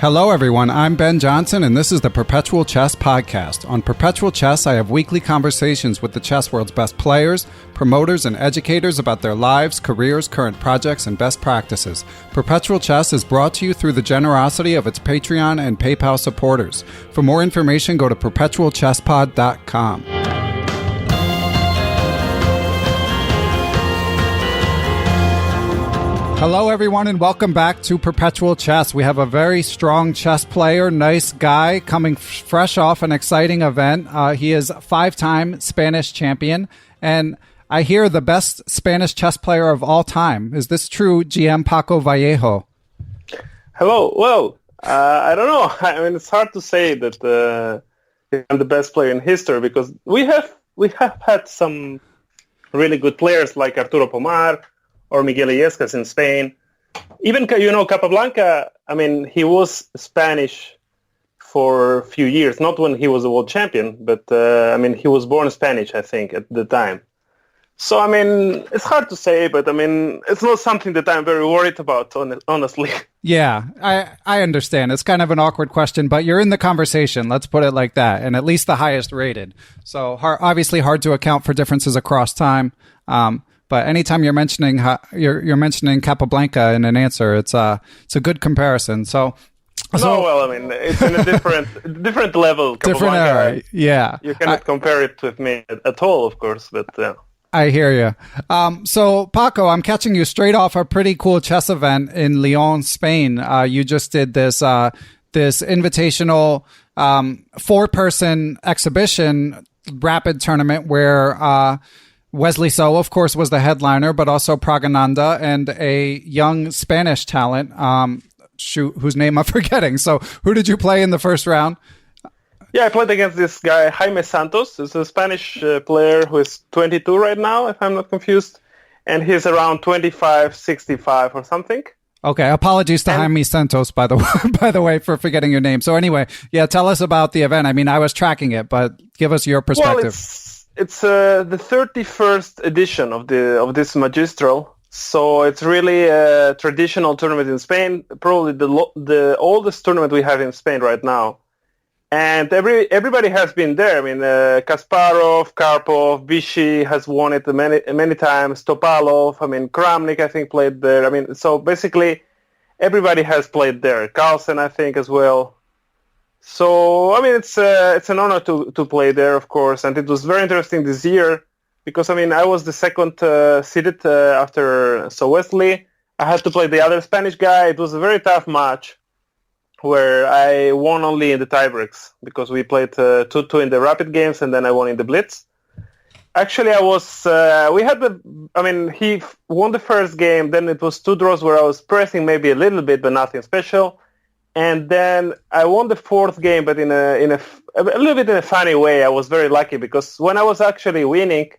Hello everyone, I'm Ben Johnson and this is the Perpetual Chess Podcast. On Perpetual Chess, I have weekly conversations with the chess world's best players, promoters, and educators about their lives, careers, current projects, and best practices. Perpetual Chess is brought to you through the generosity of its Patreon and PayPal supporters. For more information, go to perpetualchesspod.com. Hello, everyone, and welcome back to Perpetual Chess. We have a very strong chess player, nice guy, coming fresh off an exciting event. He is five-time Spanish champion, and I hear the best Spanish chess player of all time. Is this true, GM Paco Vallejo? Hello. Well, I don't know. I mean, it's hard to say that I'm the best player in history because we have had some really good players like Arturo Pomar or Miguel Illescas in Spain. Even, Capablanca, I mean, he was Spanish for a few years, not when he was a world champion, but, he was born Spanish, I think, at the time. So, I mean, it's hard to say, but, I mean, it's not something that I'm very worried about, honestly. Yeah, I understand. It's kind of an awkward question, but you're in the conversation, let's put it like that, and at least the highest rated. So, obviously hard to account for differences across time. But anytime you're mentioning Capablanca in an answer, it's a good comparison. So it's in a different level. Different era, yeah. You cannot compare it with me at all, of course. But I hear you. So Paco, I'm catching you straight off a pretty cool chess event in Lyon, Spain. You just did this invitational 4-person exhibition rapid tournament where Wesley So, of course, was the headliner, but also Praggnanandhaa and a young Spanish talent, whose name I'm forgetting. So who did you play in the first round? Yeah, I played against this guy, Jaime Santos. He's a Spanish player who is 22 right now, if I'm not confused. And he's around 25, 65 or something. Okay, apologies to Jaime Santos, by the way, for forgetting your name. So anyway, yeah, tell us about the event. I mean, I was tracking it, but give us your perspective. Well, it's the 31st edition of this magistral, so it's really a traditional tournament in Spain, probably the oldest tournament we have in Spain right now. And everybody has been there. I mean, Kasparov, Karpov, Vichy has won it many times. Topalov, Kramnik, I think, played there. So basically everybody has played there. Carlsen, I think, as well. So, it's an honor to play there, of course, and it was very interesting this year because, I was the second seeded after So Wesley. I had to play the other Spanish guy. It was a very tough match where I won only in the tiebreaks because we played 2-2 in the rapid games and then I won in the blitz. Actually, he won the first game, then it was 2 draws where I was pressing maybe a little bit, but nothing special. And then I won the fourth game, but in a little bit in a funny way. I was very lucky because when I was actually winning,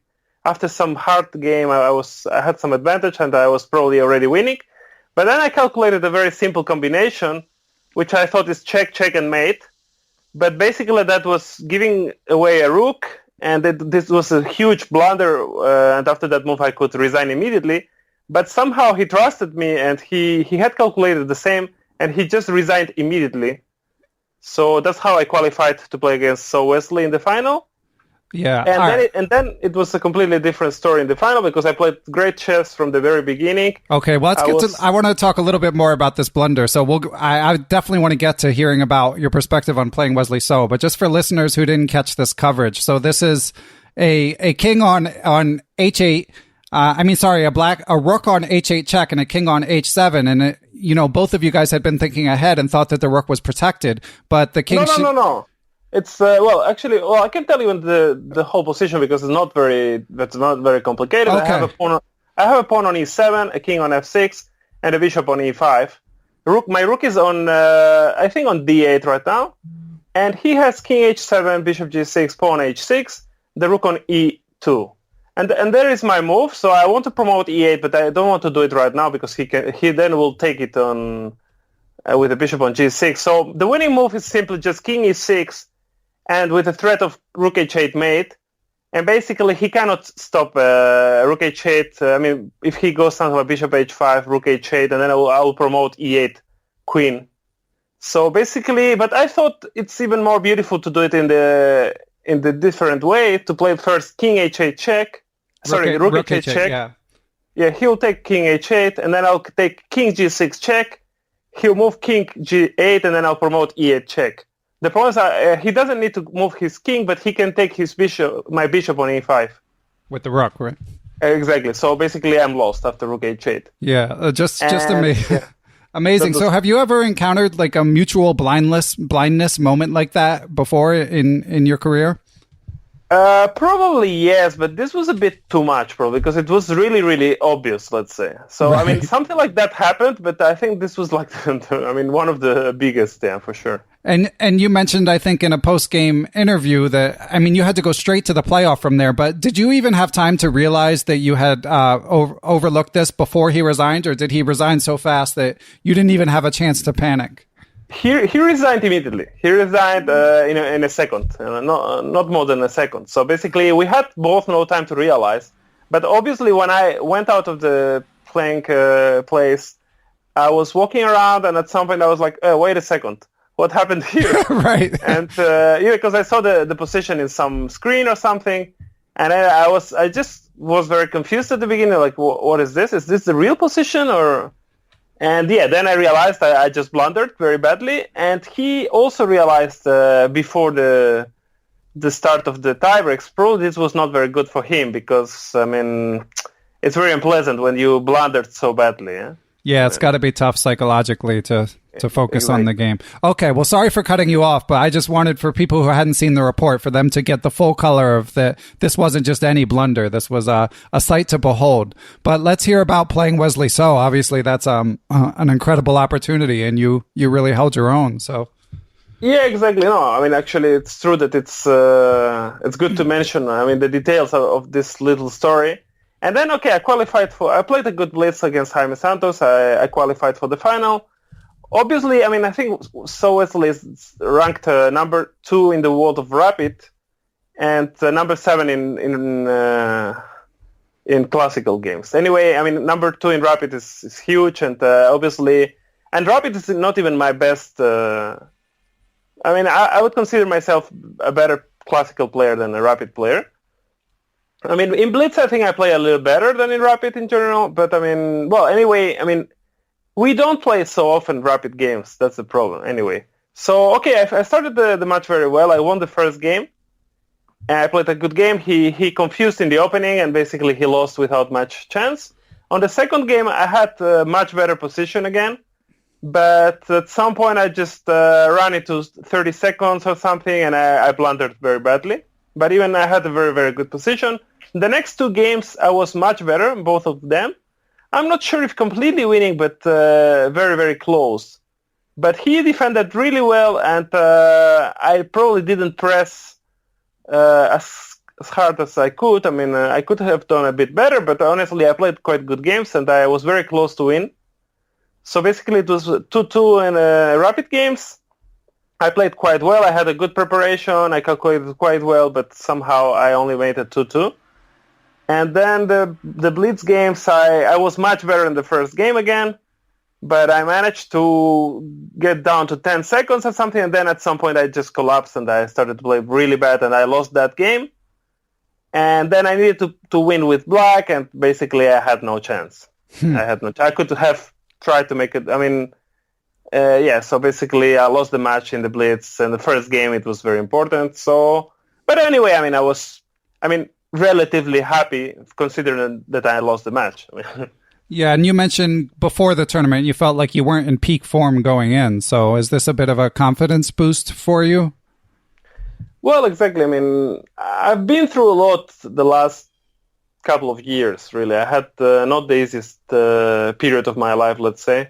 after some hard game, I had some advantage and I was probably already winning. But then I calculated a very simple combination, which I thought is check, check, and mate. But basically that was giving away a rook, and this was a huge blunder. And after that move, I could resign immediately. But somehow he trusted me, and he had calculated the same. And he just resigned immediately. So that's how I qualified to play against So Wesley in the final. Yeah. And then it was a completely different story in the final because I played great chess from the very beginning. Okay, well, I want to talk a little bit more about this blunder. So I definitely want to get to hearing about your perspective on playing Wesley So. But just for listeners who didn't catch this coverage, so this is a king on h8. A rook on h8 check and a king on h7, and both of you guys had been thinking ahead and thought that the rook was protected, but the king. No. It's I can tell you the whole position because it's not very complicated. Okay. I have a pawn on e7, a king on f6, and a bishop on e5. My rook is on on d8 right now, and he has king h7, bishop g6, pawn h6, the rook on e2. And there is my move. So I want to promote e8, but I don't want to do it right now because he then will take it on with the bishop on g6. So the winning move is simply just king e6, and with the threat of rook h8 mate. And basically he cannot stop rook h8. If he goes something like bishop h5, rook h8, and then I will promote e8 queen. So basically, but I thought it's even more beautiful to do it in the different way, to play first king h8 check. Rook h8 check. Yeah, he'll take king h8, and then I'll take king g6 check. He'll move king g8, and then I'll promote e8 check. The problem is he doesn't need to move his king, but he can take my bishop on e5. With the rook, right? Exactly. So basically, I'm lost after rook h8. Yeah, just amazing. Yeah. Amazing. So have you ever encountered like a mutual blindness moment like that before in your career? Probably yes, but this was a bit too much, probably, because it was really, really obvious, let's say. So, right. I mean, something like that happened, but I think this was like, one of the biggest, yeah, for sure. And you mentioned, I think, in a post-game interview that, I mean, you had to go straight to the playoff from there, but did you even have time to realize that you had overlooked this before he resigned, or did he resign so fast that you didn't even have a chance to panic? He resigned immediately. He resigned in a second, not more than a second. So basically, we had both no time to realize. But obviously, when I went out of the playing place, I was walking around, and at some point I was like, wait a second, what happened here? Right. And because I saw the position in some screen or something, and I just was very confused at the beginning, like, what is this? Is this the real position or? And yeah, then I realized I just blundered very badly, and he also realized before the start of the tiebreaks, probably this was not very good for him, because I mean, it's very unpleasant when you blundered so badly. Yeah? Yeah, it's got to be tough psychologically to focus on the game. Okay, well, sorry for cutting you off, but I just wanted for people who hadn't seen the report, for them to get the full color of that. This wasn't just any blunder. This was a sight to behold. But let's hear about playing Wesley So. Obviously, that's an incredible opportunity, and you really held your own. So. Yeah, exactly. No, I mean, actually, it's true that it's good to mention, I mean, the details of this little story. And then, okay, I played a good blitz against Jaime Santos. I qualified for the final. Obviously, I mean, I think So Wesley is ranked number 2 in the world of Rapid, and number 7 in classical games. Anyway, I mean, number 2 in Rapid is huge, and obviously, and Rapid is not even my best. I mean, I would consider myself a better classical player than a Rapid player. I mean, in Blitz, I think I play a little better than in Rapid in general. But I mean, well, anyway, I mean, we don't play so often Rapid games. That's the problem. Anyway, so okay, I started the match very well. I won the first game, and I played a good game. He confused in the opening, and basically he lost without much chance. On the second game, I had a much better position again, but at some point I just ran into 30 seconds or something, and I blundered very badly. But even I had a very, very good position. The next 2 games, I was much better, both of them. I'm not sure if completely winning, but very, very close. But he defended really well, and I probably didn't press as hard as I could. I mean, I could have done a bit better, but honestly, I played quite good games, and I was very close to win. So basically, it was 2-2 in Rapid games. I played quite well. I had a good preparation. I calculated quite well, but somehow I only made it 2-2. And then the Blitz games, I was much better in the first game again, but I managed to get down to 10 seconds or something, and then at some point I just collapsed and I started to play really bad, and I lost that game. And then I needed to win with black, and basically I had no chance. I could have tried to make it, I mean, so basically I lost the match in the Blitz, and the first game it was very important. So, but anyway, I mean, I was relatively happy considering that I lost the match. Yeah, and you mentioned before the tournament you felt like you weren't in peak form going in. So is this a bit of a confidence boost for you? Well, exactly. I mean, I've been through a lot the last couple of years, really. I had not the easiest period of my life, let's say.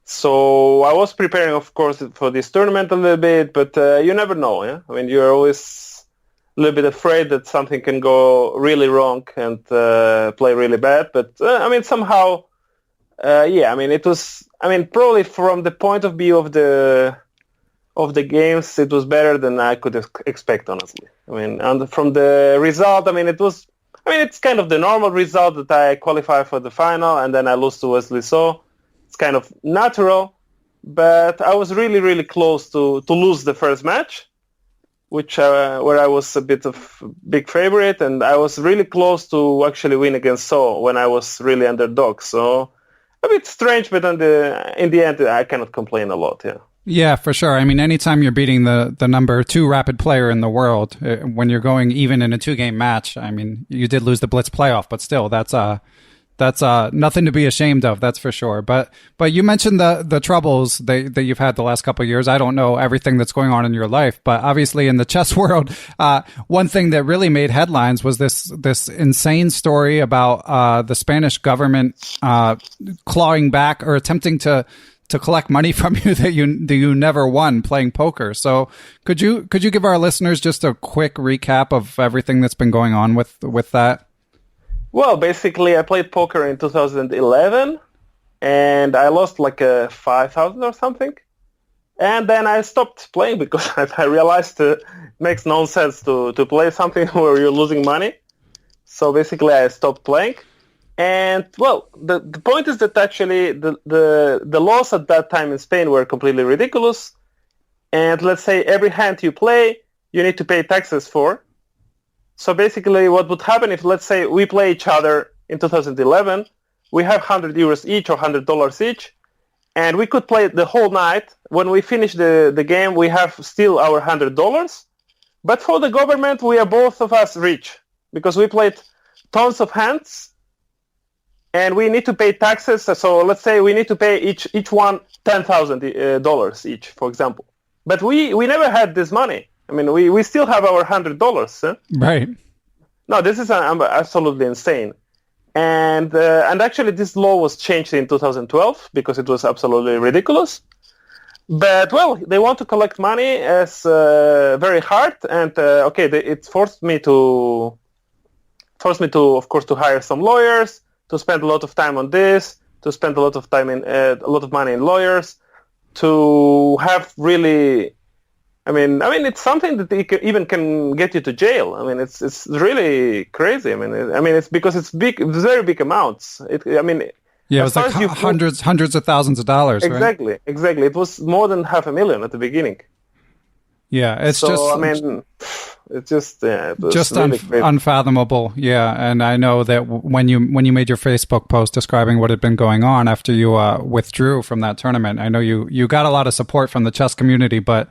So I was preparing, of course, for this tournament a little bit, but you never know, yeah? I mean, you're always a little bit afraid that something can go really wrong and play really bad. But, I mean, somehow, I mean, it was, I mean, probably from the point of view of the games, it was better than I could expect, honestly. I mean, and from the result, I mean, it's kind of the normal result that I qualify for the final and then I lose to Wesley So. It's kind of natural. but I was really, really close to lose the first match, which where I was a bit of big favorite, and I was really close to actually win against So when I was really underdog. So a bit strange, but in the end, I cannot complain a lot. Yeah. Yeah, for sure. I mean, anytime you're beating the number 2 rapid player in the world, when you're going even in a 2-game match, I mean, you did lose the Blitz playoff, but still, that's nothing to be ashamed of. That's for sure. But you mentioned the troubles that you've had the last couple of years. I don't know everything that's going on in your life, but obviously in the chess world, one thing that really made headlines was this insane story about the Spanish government clawing back or attempting to collect money from you that you never won playing poker. So could you give our listeners just a quick recap of everything that's been going on with that? Well, basically, I played poker in 2011, and I lost like 5,000 or something. And then I stopped playing because I realized it makes no sense to play something where you're losing money. So basically, I stopped playing. And, well, the point is that actually the laws at that time in Spain were completely ridiculous. And let's say every hand you play, you need to pay taxes for. So basically what would happen if, let's say, we play each other in 2011, we have €100 each or $100 each, and we could play the whole night. When we finish the game, we have still our $100. But for the government, we are both of us rich because we played tons of hands. And we need to pay taxes. So let's say we need to pay each one $10,000 each, for example. But we never had this money. I mean, we still have our $100. Right. No, this is absolutely insane. And actually, this law was changed in 2012 because it was absolutely ridiculous. But well, they want to collect money as very hard, and it forced me to, of course, to hire some lawyers, to spend a lot of time on this, to spend a lot of time in a lot of money in lawyers, to have really, I mean, it's something that even can get you to jail. I mean, it's really crazy. I mean, it's because it's big, very big amounts. Yeah, it was like hundreds of thousands of dollars. Exactly, right? Exactly. It was more than $500,000 at the beginning. Yeah, it's just really unfathomable. Yeah, and I know that when you made your Facebook post describing what had been going on after you withdrew from that tournament, I know you got a lot of support from the chess community, but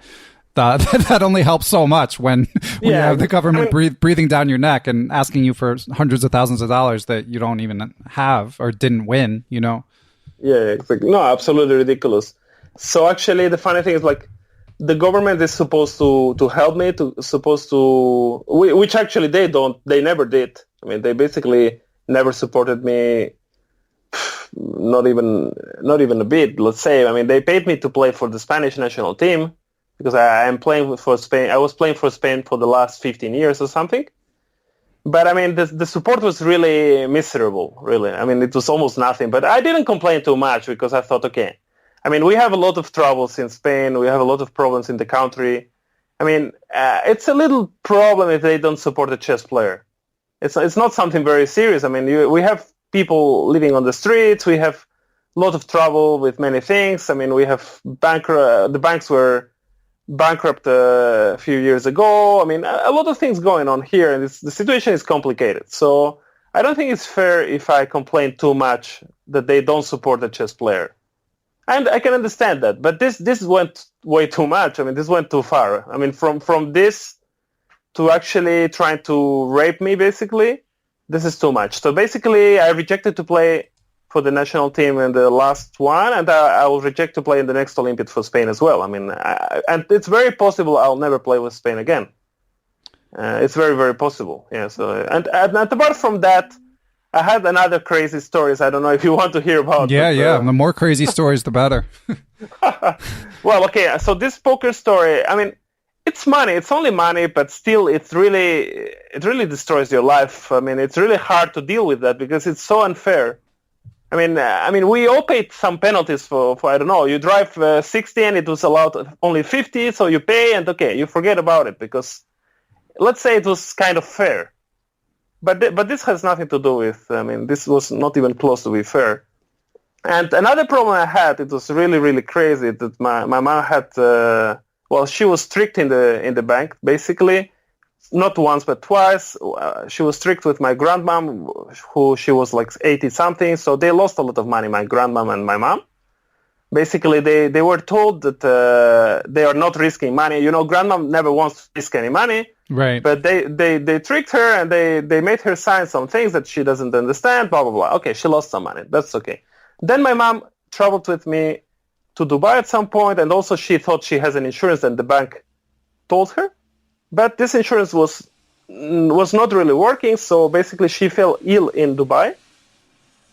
that only helps so much when you have the government breathing down your neck and asking you for hundreds of thousands of dollars that you don't even have or didn't win. You know? Yeah, exactly. No, absolutely ridiculous. So actually, the funny thing is like, the government is supposed to help me, which actually they never did. I mean, they basically never supported me, not even a bit, let's say. I mean, they paid me to play for the Spanish national team because I am playing for Spain. I was playing for Spain for the last 15 years or something. But I mean, the support was really miserable, really. I mean, it was almost nothing. But I didn't complain too much because I thought, okay, I mean, we have a lot of troubles in Spain. We have a lot of problems in the country. I mean, it's a little problem if they don't support a chess player. It's not something very serious. I mean, we have people living on the streets. We have a lot of trouble with many things. I mean, we have the banks were bankrupt a few years ago. I mean, a lot of things going on here, and the situation is complicated. So I don't think it's fair if I complain too much that they don't support the chess player. And I can understand that, but this went way too much. I mean, this went too far. I mean, from this to actually trying to rape me, basically, this is too much. So basically, I rejected to play for the national team in the last one, and I will reject to play in the next Olympiad for Spain as well. I mean, and it's very possible I'll never play with Spain again. It's very, very possible. Yeah. So and apart from that, I had another crazy stories. I don't know if you want to hear about. Yeah. The more crazy stories, the better. Well, okay. So this poker story, I mean, it's money. It's only money, but still, it really destroys your life. I mean, it's really hard to deal with that because it's so unfair. I mean, we all paid some penalties for I don't know. You drive 60 and it was allowed only 50, so you pay and okay, you forget about it because let's say it was kind of fair. But this has nothing to do with, I mean, this was not even close to be fair. And another problem I had, it was really, really crazy, that my mom had, she was strict in the bank, basically. Not once, but twice. She was strict with my grandmom, who she was like 80-something, so they lost a lot of money, my grandmom and my mom. Basically, they were told that they are not risking money. You know, grandmom never wants to risk any money. Right. But they tricked her, and they made her sign some things that she doesn't understand, blah, blah, blah. Okay, she lost some money. That's okay. Then my mom traveled with me to Dubai at some point, and also she thought she has an insurance, and the bank told her. But this insurance was not really working, so basically she fell ill in Dubai,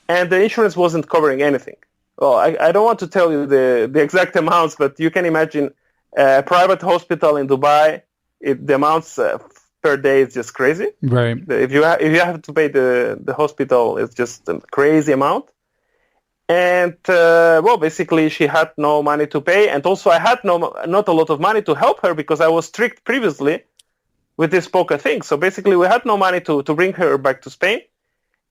and the insurance wasn't covering anything. Well, I don't want to tell you the exact amounts, but you can imagine a private hospital in Dubai, the amounts per day is just crazy. Right. If you have to pay the hospital, it's just a crazy amount. And basically she had no money to pay, and also I had not a lot of money to help her because I was strict previously with this poker thing. So basically we had no money to bring her back to Spain,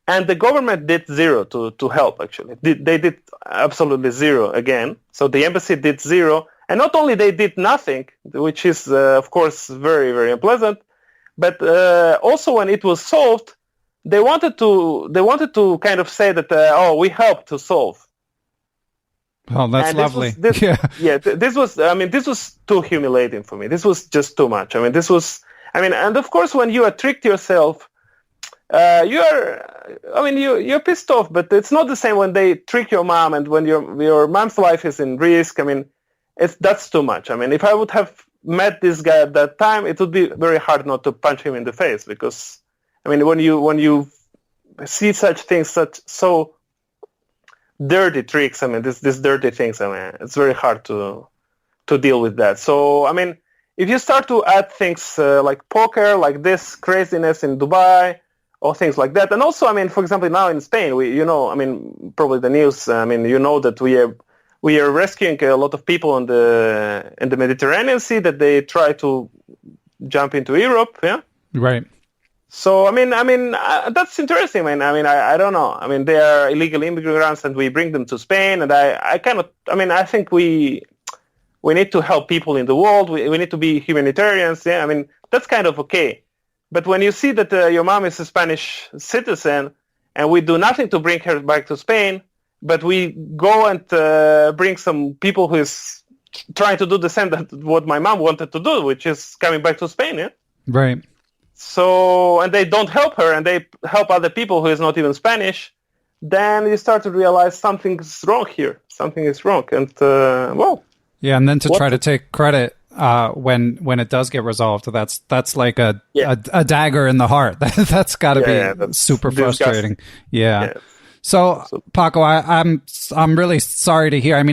and the government did zero to help. Actually, they did absolutely zero again. So the embassy did zero, and not only they did nothing, which is of course very, very unpleasant, but also when it was solved, they wanted to kind of say that we helped to solve. Oh, that's lovely. This was too humiliating for me. This was just too much. And of course, when you are tricked yourself, you're pissed off. But it's not the same when they trick your mom and when your mom's life is in risk. That's too much. If I would have met this guy at that time, it would be very hard not to punch him in the face because. When you see such things, so dirty tricks, these dirty things, it's very hard to deal with that. So, if you start to add things like poker, like this craziness in Dubai, or things like that, and also, for example, now in Spain, probably the news, that we are rescuing a lot of people in the Mediterranean Sea that they try to jump into Europe, yeah, right. So that's interesting. I don't know. They are illegal immigrants, and we bring them to Spain. And I think we need to help people in the world. We need to be humanitarians. Yeah. That's kind of okay. But when you see that your mom is a Spanish citizen, and we do nothing to bring her back to Spain, but we go and bring some people who is trying to do the same that what my mom wanted to do, which is coming back to Spain. Yeah. Right. So, and they don't help her, and they help other people who is not even Spanish, then you start to realize something's wrong here. Something is wrong. And, yeah, and then to try to take credit when it does get resolved, that's like a dagger in the heart. That's got to be super frustrating. Yeah. So, Paco, I'm really sorry to hear. I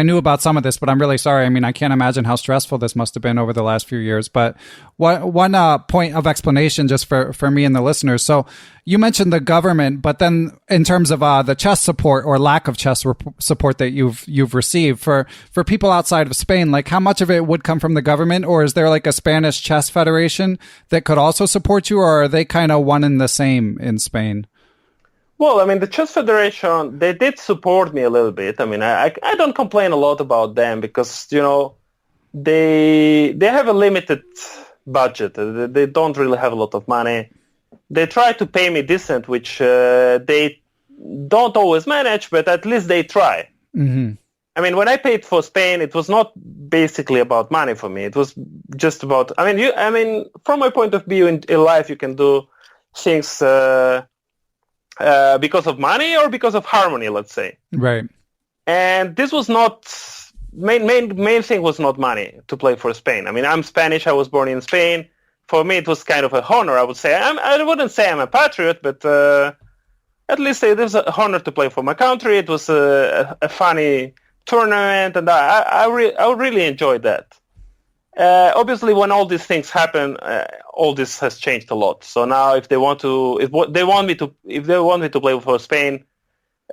knew about some of this, but I'm really sorry. I can't imagine how stressful this must have been over the last few years. But one point of explanation just for me and the listeners. So you mentioned the government, but then in terms of the chess support or lack of chess support that you've received for people outside of Spain, like how much of it would come from the government, or is there like a Spanish chess federation that could also support you, or are they kind of one and the same in Spain? Well, the Chess Federation, they did support me a little bit. I don't complain a lot about them because, they have a limited budget. They don't really have a lot of money. They try to pay me decent, which they don't always manage, but at least they try. Mm-hmm. When I paid for Spain, it was not basically about money for me. It was just about, from my point of view in life, you can do things because of money or because of harmony, let's say. Right. And this was not main thing was not money to play for Spain. I'm Spanish. I was born in Spain. For me, it was kind of a honor. I would say I wouldn't say I'm a patriot, but at least it was an honor to play for my country. It was a funny tournament, and I really enjoyed that. Obviously, when all these things happen, all this has changed a lot. So now, if they want me to play for Spain,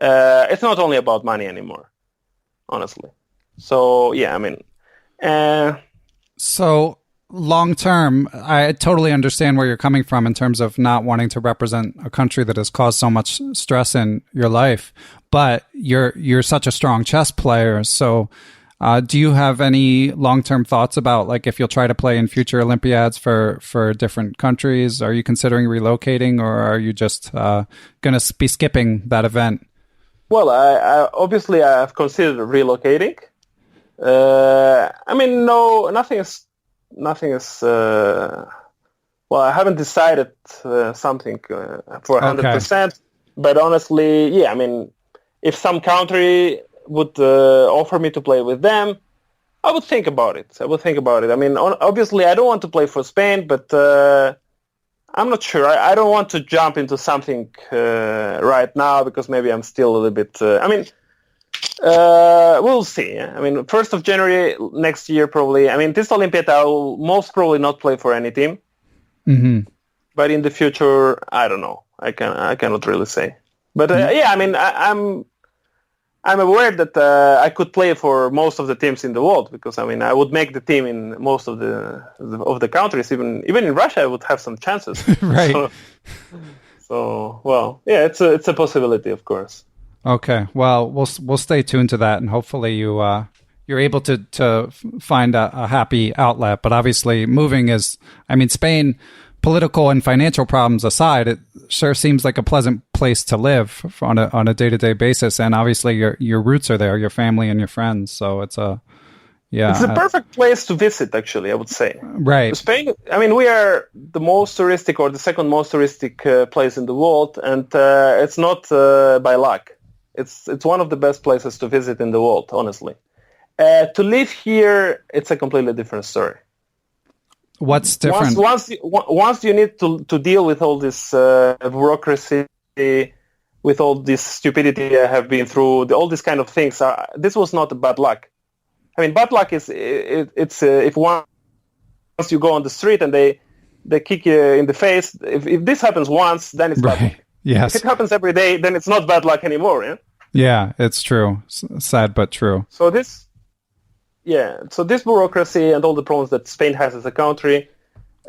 it's not only about money anymore, honestly. So yeah, So long term, I totally understand where you're coming from in terms of not wanting to represent a country that has caused so much stress in your life. but you're such a strong chess player. So do you have any long-term thoughts about like if you'll try to play in future Olympiads for different countries? Are you considering relocating, or are you just going to be skipping that event? Well, I obviously I've considered relocating. I mean, nothing is. Well, I haven't decided something for 100%. But honestly, yeah, I mean, if some country would offer me to play with them, I would think about it. I mean, obviously, I don't want to play for Spain, but I'm not sure. I don't want to jump into something right now because maybe I'm still a little bit... we'll see. I mean, 1st of January next year, probably. I mean, this Olympiad, I will most probably not play for any team. Mm-hmm. But in the future, I don't know. I cannot really say. But yeah, I mean, I'm aware that I could play for most of the teams in the world because I mean I would make the team in most of the countries. Even in Russia, I would have some chances. Right. So well, yeah, it's a possibility, of course. Okay. Well, we'll stay tuned to that, and hopefully you're able to find a happy outlet. But obviously, moving is, I mean, Spain, political and financial problems aside, it sure seems like a pleasant place to live on a day-to-day basis. And obviously, your roots are there, your family and your friends. So it's a perfect place to visit. Actually, I would say. Right. Spain. I mean, we are the most touristic or the second most touristic place in the world, and it's not by luck. It's one of the best places to visit in the world, honestly. To live here, it's a completely different story. What's different? Once you need to deal with all this bureaucracy, with all this stupidity I have been through, all these kind of things, this was not bad luck. I mean, bad luck is if once you go on the street and they kick you in the face. If this happens once, then it's bad luck. Yes. If it happens every day, then it's not bad luck anymore. Yeah. Yeah, it's true. Sad but true. So this bureaucracy and all the problems that Spain has as a country,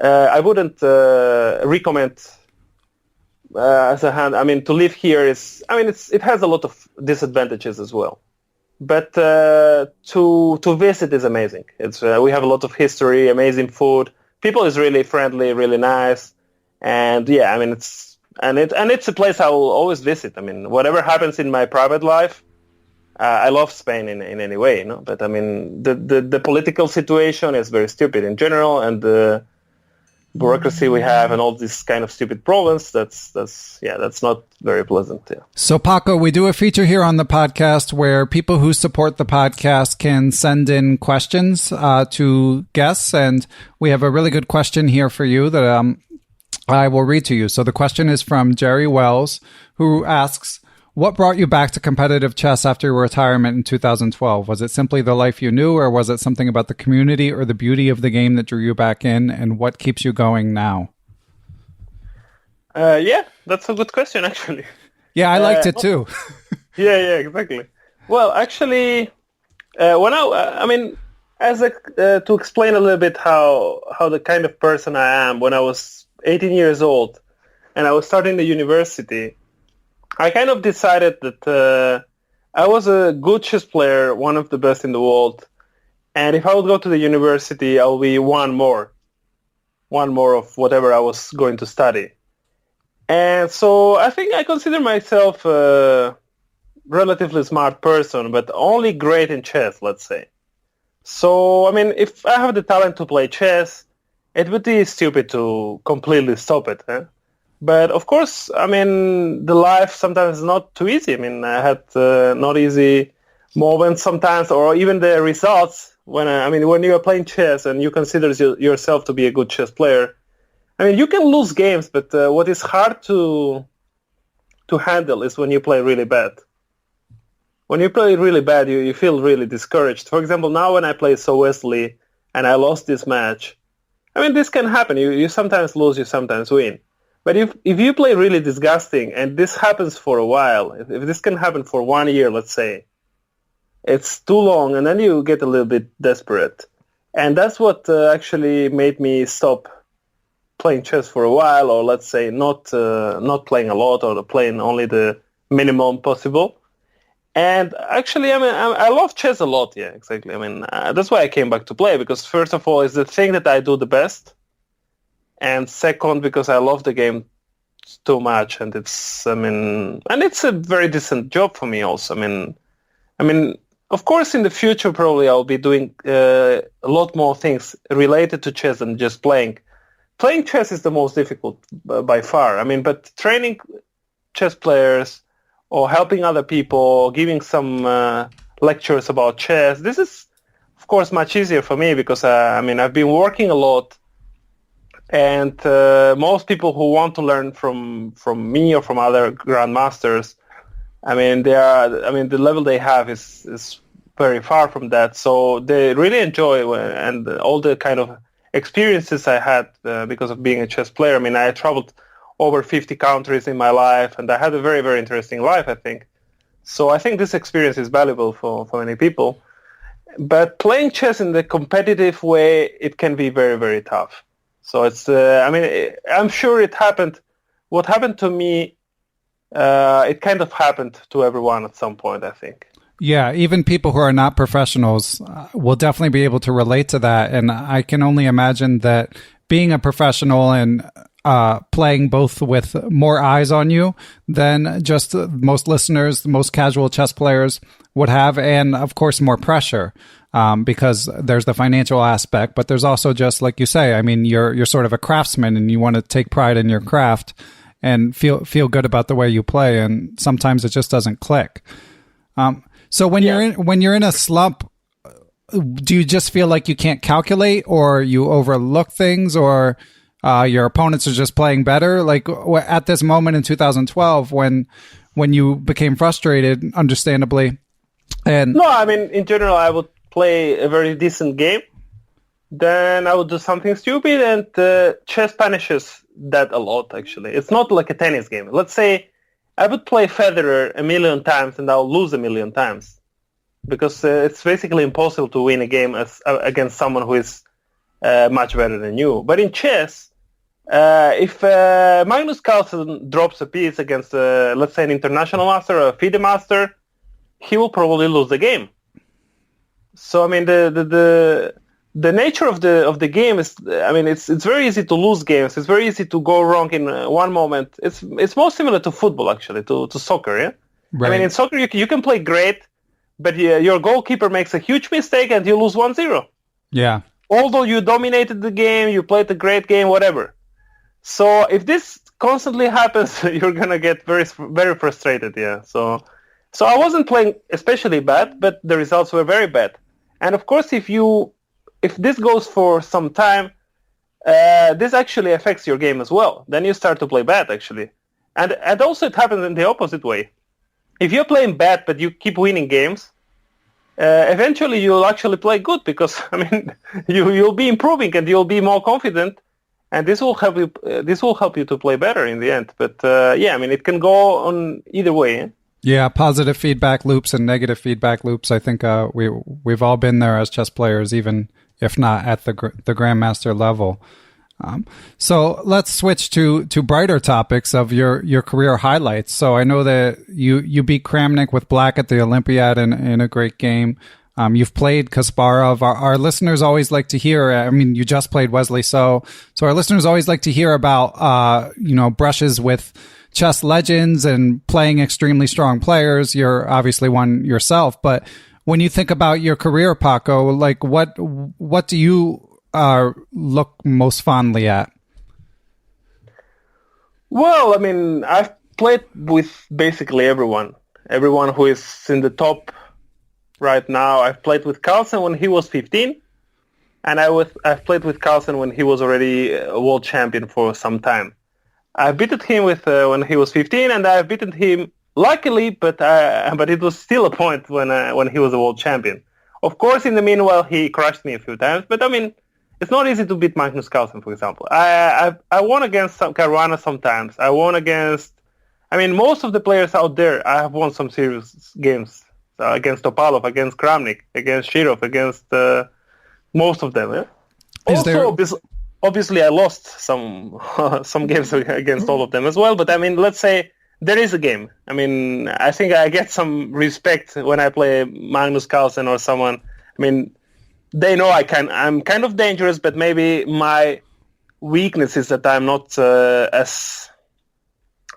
I wouldn't recommend as a hand. I mean, to live here it has a lot of disadvantages as well. But to visit is amazing. We have a lot of history, amazing food. People is really friendly, really nice, and yeah, I mean it's a place I will always visit. I mean, whatever happens in my private life, I love Spain in any way, you know. But I mean, the political situation is very stupid in general, and the bureaucracy we have and all these kind of stupid problems, that's not very pleasant. Yeah. So Paco, we do a feature here on the podcast where people who support the podcast can send in questions to guests, and we have a really good question here for you that I will read to you. So the question is from Jerry Wells, who asks, what brought you back to competitive chess after your retirement in 2012? Was it simply the life you knew, or was it something about the community or the beauty of the game that drew you back in? And what keeps you going now? Yeah, that's a good question, actually. Yeah, I liked it too. yeah, exactly. Well, actually, to explain a little bit how the kind of person I am, when I was 18 years old and I was starting the university, I kind of decided that I was a good chess player, one of the best in the world, and if I would go to the university, I'll be one more of whatever I was going to study. And so I think I consider myself a relatively smart person, but only great in chess, let's say. So, I mean, if I have the talent to play chess, it would be stupid to completely stop it. But of course, I mean, the life sometimes is not too easy. I mean, I had not easy moments sometimes, or even the results. When you are playing chess and you consider yourself to be a good chess player, I mean, you can lose games, but what is hard to handle is when you play really bad. When you play really bad, you feel really discouraged. For example, now when I play So Wesley and I lost this match, I mean, this can happen. You sometimes lose, you sometimes win. But if you play really disgusting, and this happens for a while, if this can happen for 1 year, let's say, it's too long, and then you get a little bit desperate. And that's what actually made me stop playing chess for a while, or let's say not playing a lot, or playing only the minimum possible. And actually, I mean, I love chess a lot. Yeah, exactly. I mean, that's why I came back to play, because first of all, it's the thing that I do the best. And second, because I love the game too much. And it's a very decent job for me also. I mean, of course, in the future, probably I'll be doing a lot more things related to chess than just playing. Playing chess is the most difficult by far. I mean, but training chess players or helping other people, giving some lectures about chess, this is, of course, much easier for me because, I've been working a lot. And most people who want to learn from me or from other grandmasters, the level they have is very far from that. So they really enjoy and all the kind of experiences I had because of being a chess player. I mean, I traveled over 50 countries in my life, and I had a very, very interesting life, I think. So I think this experience is valuable for many people. But playing chess in the competitive way, it can be very, very tough. So it's, I'm sure it happened. What happened to me, it kind of happened to everyone at some point, I think. Yeah, even people who are not professionals will definitely be able to relate to that. And I can only imagine that being a professional and playing both with more eyes on you than just most listeners, most casual chess players would have, and of course more pressure because there's the financial aspect, but there's also just like you say, I mean, you're sort of a craftsman and you want to take pride in your craft and feel good about the way you play, and sometimes it just doesn't click. So when you're in a slump, do you just feel like you can't calculate, or you overlook things, or your opponents are just playing better? Like at this moment in 2012, when you became frustrated, understandably, and no, I mean, in general, I would play a very decent game, then I would do something stupid, and chess punishes that a lot. Actually, it's not like a tennis game. Let's say I would play Federer 1,000,000 times and I'll lose 1,000,000 times because it's basically impossible to win a game against someone who is much better than you. But in chess, if Magnus Carlsen drops a piece against, let's say, an international master or a FIDE master, he will probably lose the game. So I mean, the nature of the game is, I mean, it's very easy to lose games. It's very easy to go wrong in one moment. It's more similar to football, actually, to soccer. Yeah, right. I mean, in soccer you can play great, but your goalkeeper makes a huge mistake and you lose 1-0. Yeah. Although you dominated the game, you played a great game, whatever. So if this constantly happens, you're gonna get very, very frustrated. Yeah. So I wasn't playing especially bad, but the results were very bad. And of course, if this goes for some time, this actually affects your game as well. Then you start to play bad, actually. And also it happens in the opposite way. If you're playing bad, but you keep winning games, eventually you'll actually play good because, I mean, you'll be improving and you'll be more confident, and this will help you. This will help you to play better in the end. But I mean, it can go on either way. Eh? Yeah, positive feedback loops and negative feedback loops. I think we've all been there as chess players, even if not at the grandmaster level. So let's switch to brighter topics of your career highlights. So I know that you beat Kramnik with black at the Olympiad in a great game. You've played Kasparov. Our listeners always like to hear, I mean, you just played Wesley So our listeners always like to hear about, brushes with chess legends and playing extremely strong players. You're obviously one yourself, but when you think about your career, Paco, like what do you look most fondly at? Well, I mean, I've played with basically everyone who is in the top right now. I've played with Carlsen when he was 15, and I've played with Carlsen when he was already a world champion for some time. I beaten him when he was 15, and I've beaten him luckily, but it was still a point when he was a world champion. Of course, in the meanwhile, he crushed me a few times, but I mean, it's not easy to beat Magnus Carlsen, for example. I won against Caruana sometimes. I won against, I mean, most of the players out there, I have won some serious games against Topalov, against Kramnik, against Shirov, against most of them. Yeah? Obviously, I lost some games against all of them as well. But I mean, let's say there is a game. I mean, I think I get some respect when I play Magnus Carlsen or someone. I mean, they know I'm kind of dangerous, but maybe my weakness is that I'm not as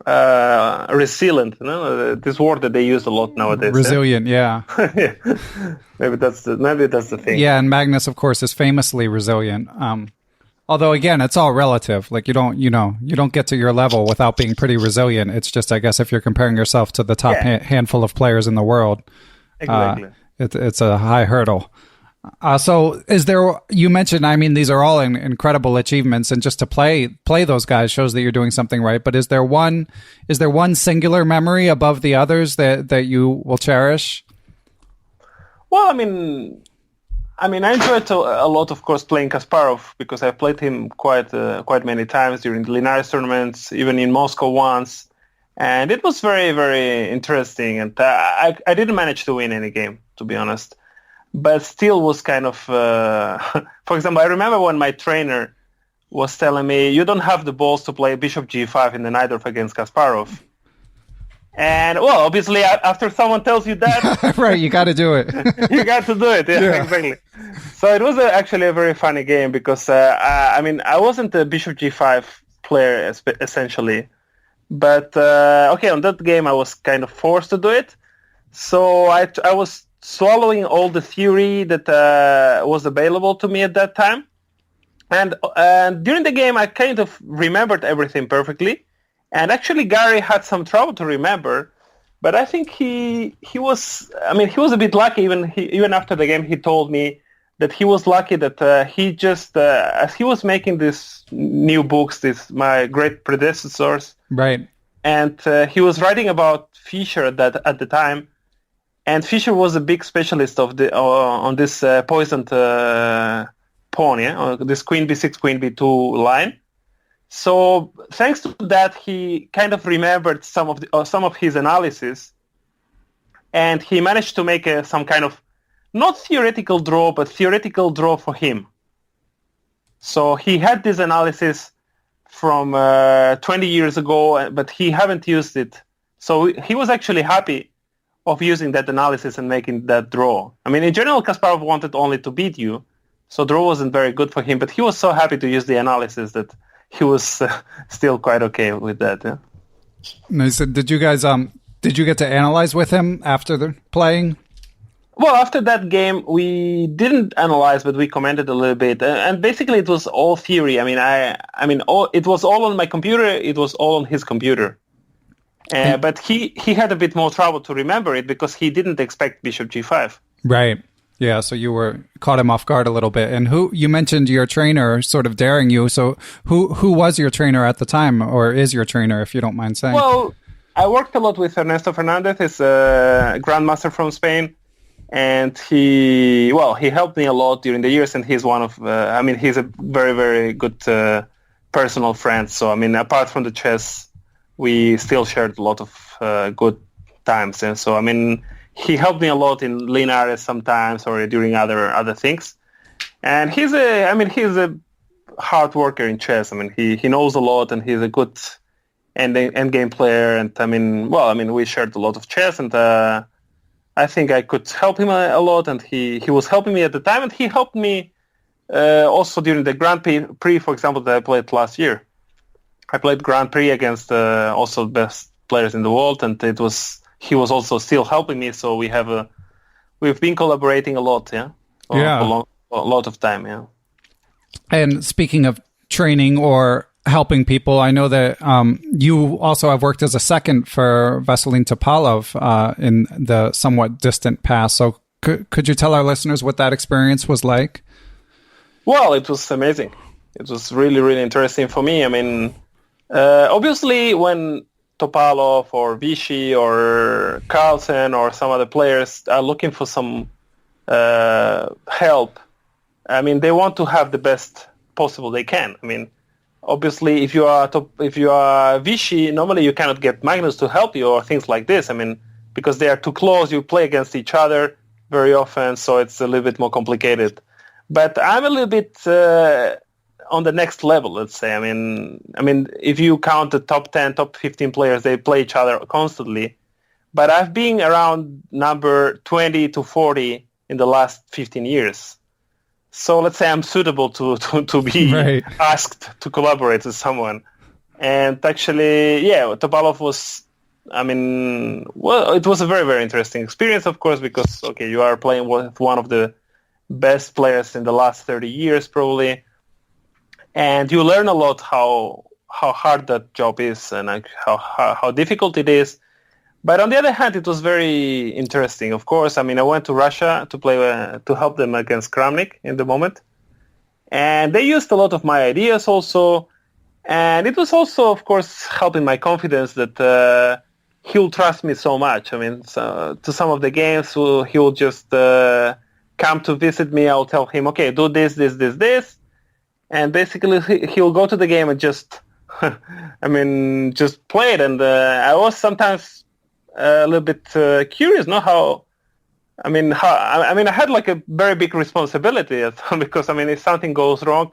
resilient. You know, this word that they use a lot nowadays. Resilient, yeah. Yeah. Maybe that's the thing. Yeah, and Magnus, of course, is famously resilient. Although again, it's all relative. Like you don't get to your level without being pretty resilient. It's just, I guess, if you're comparing yourself to the top handful of players in the world, exactly. It's a high hurdle. So is there, you mentioned, I mean, these are all incredible achievements, and just to play those guys shows that you're doing something right. But is there one singular memory above the others that you will cherish? Well, I mean, I enjoyed a lot, of course, playing Kasparov, because I played him quite many times during the Linares tournaments, even in Moscow once. And it was very, very interesting. And I didn't manage to win any game, to be honest. But still was kind of, for example, I remember when my trainer was telling me, you don't have the balls to play Bishop G5 in the Najdorf against Kasparov. And, well, obviously, after someone tells you that... right, you got to do it. You got to do it, yeah, exactly. So it was actually a very funny game, because, I wasn't a Bishop G5 player, essentially. But, on that game, I was kind of forced to do it. So I was swallowing all the theory that was available to me at that time. And during the game, I kind of remembered everything perfectly. And actually, Gary had some trouble to remember. But I think he was a bit lucky. Even after the game, he told me that he was lucky that he just, as he was making these new books, my great predecessors. Right. And he was writing about Fischer at the time. And Fischer was a big specialist of on this poisoned pawn, on this Queen B6, Queen B2 line. So thanks to that, he kind of remembered some of his analysis, and he managed to make some kind of not theoretical draw, but theoretical draw for him. So he had this analysis from 20 years ago, but he haven't used it. So he was actually happy of using that analysis and making that draw. I mean, in general, Kasparov wanted only to beat you, so draw wasn't very good for him, but he was so happy to use the analysis that he was still quite okay with that. Yeah. Nice. Did you guys, did you get to analyze with him after the playing? Well, after that game, we didn't analyze, but we commented a little bit. And basically, it was all theory. It was all on my computer. It was all on his computer. But he had a bit more trouble to remember it because he didn't expect Bishop G5. Right. Yeah, so you caught him off guard a little bit. And you mentioned your trainer sort of daring you. So who was your trainer at the time, or is your trainer, if you don't mind saying? Well, I worked a lot with Ernesto Fernandez, he's a grandmaster from Spain. And he helped me a lot during the years, and he's he's a very, very good personal friend. So, apart from the chess, we still shared a lot of good times. And so, he helped me a lot in Linares sometimes, or during other things. And he's a hard worker in chess. He knows a lot, and he's a good end game player. And we shared a lot of chess, and I think I could help him a lot, and he was helping me at the time, and he helped me also during the Grand Prix, for example, that I played last year. I played Grand Prix against also the best players in the world, and he was also still helping me. So we've been collaborating a lot, a lot of time, yeah. And speaking of training or helping people, I know that you also have worked as a second for Veselin Topalov in the somewhat distant past. So could you tell our listeners what that experience was like? Well, it was amazing. It was really, really interesting for me. Obviously, when Topalov or Vichy or Carlsen or some other players are looking for some help, they want to have the best possible they can. Obviously, if you are Vichy, normally you cannot get Magnus to help you or things like this. Because they are too close, you play against each other very often, so it's a little bit more complicated. But I'm a little bit on the next level, let's say. I mean, if you count the top 10, top 15 players, they play each other constantly. But I've been around number 20 to 40 in the last 15 years. So let's say I'm suitable to be asked to collaborate with someone. And actually, Topalov was, it was a very, very interesting experience, of course, because, you are playing with one of the best players in the last 30 years, probably. And you learn a lot how hard that job is and how difficult it is. But on the other hand, it was very interesting. Of course, I went to Russia to play to help them against Kramnik in the moment. And they used a lot of my ideas also. And it was also, of course, helping my confidence that he'll trust me so much. To some of the games, he'll just come to visit me. I'll tell him, okay, do this, this, this, this. And basically, he'll go to the game and just, just play it. And I was sometimes a little bit curious, how I had like a very big responsibility because, if something goes wrong,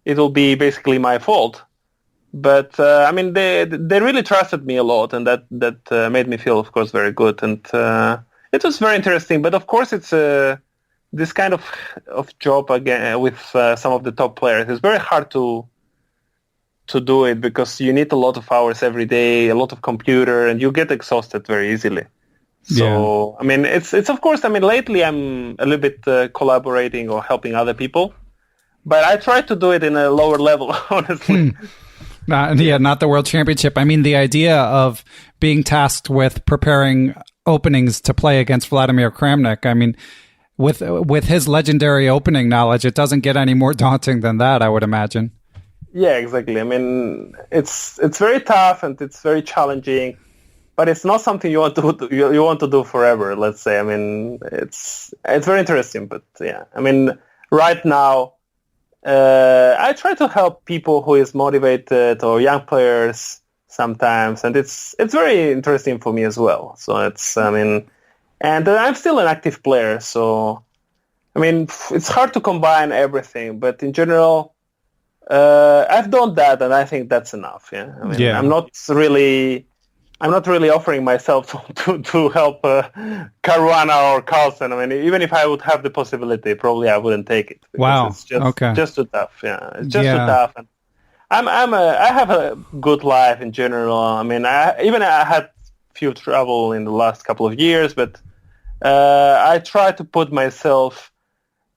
it will be basically my fault. But, they really trusted me a lot, and that made me feel, of course, very good. And it was very interesting. But, of course, it's this kind of job again with some of the top players. It's very hard to do it because you need a lot of hours every day, a lot of computer, and you get exhausted very easily. So, it's of course, lately I'm a little bit collaborating or helping other people, but I try to do it in a lower level, honestly. Not the World Championship. The idea of being tasked with preparing openings to play against Vladimir Kramnik, with his legendary opening knowledge, it doesn't get any more daunting than that, I would imagine. Yeah, exactly. It's very tough and it's very challenging, but it's not something you want to do forever. Let's say. It's very interesting, but yeah. Right now, I try to help people who is motivated or young players sometimes, and it's very interesting for me as well. So it's and I'm still an active player, so it's hard to combine everything, but in general. I've done that, and I think that's enough. Yeah, I'm not really offering myself to help Caruana or Carlsen. Even if I would have the possibility, probably I wouldn't take it. Wow. It's just too tough. Yeah, it's just too tough. And I have a good life in general. I had few trouble in the last couple of years, but I try to put myself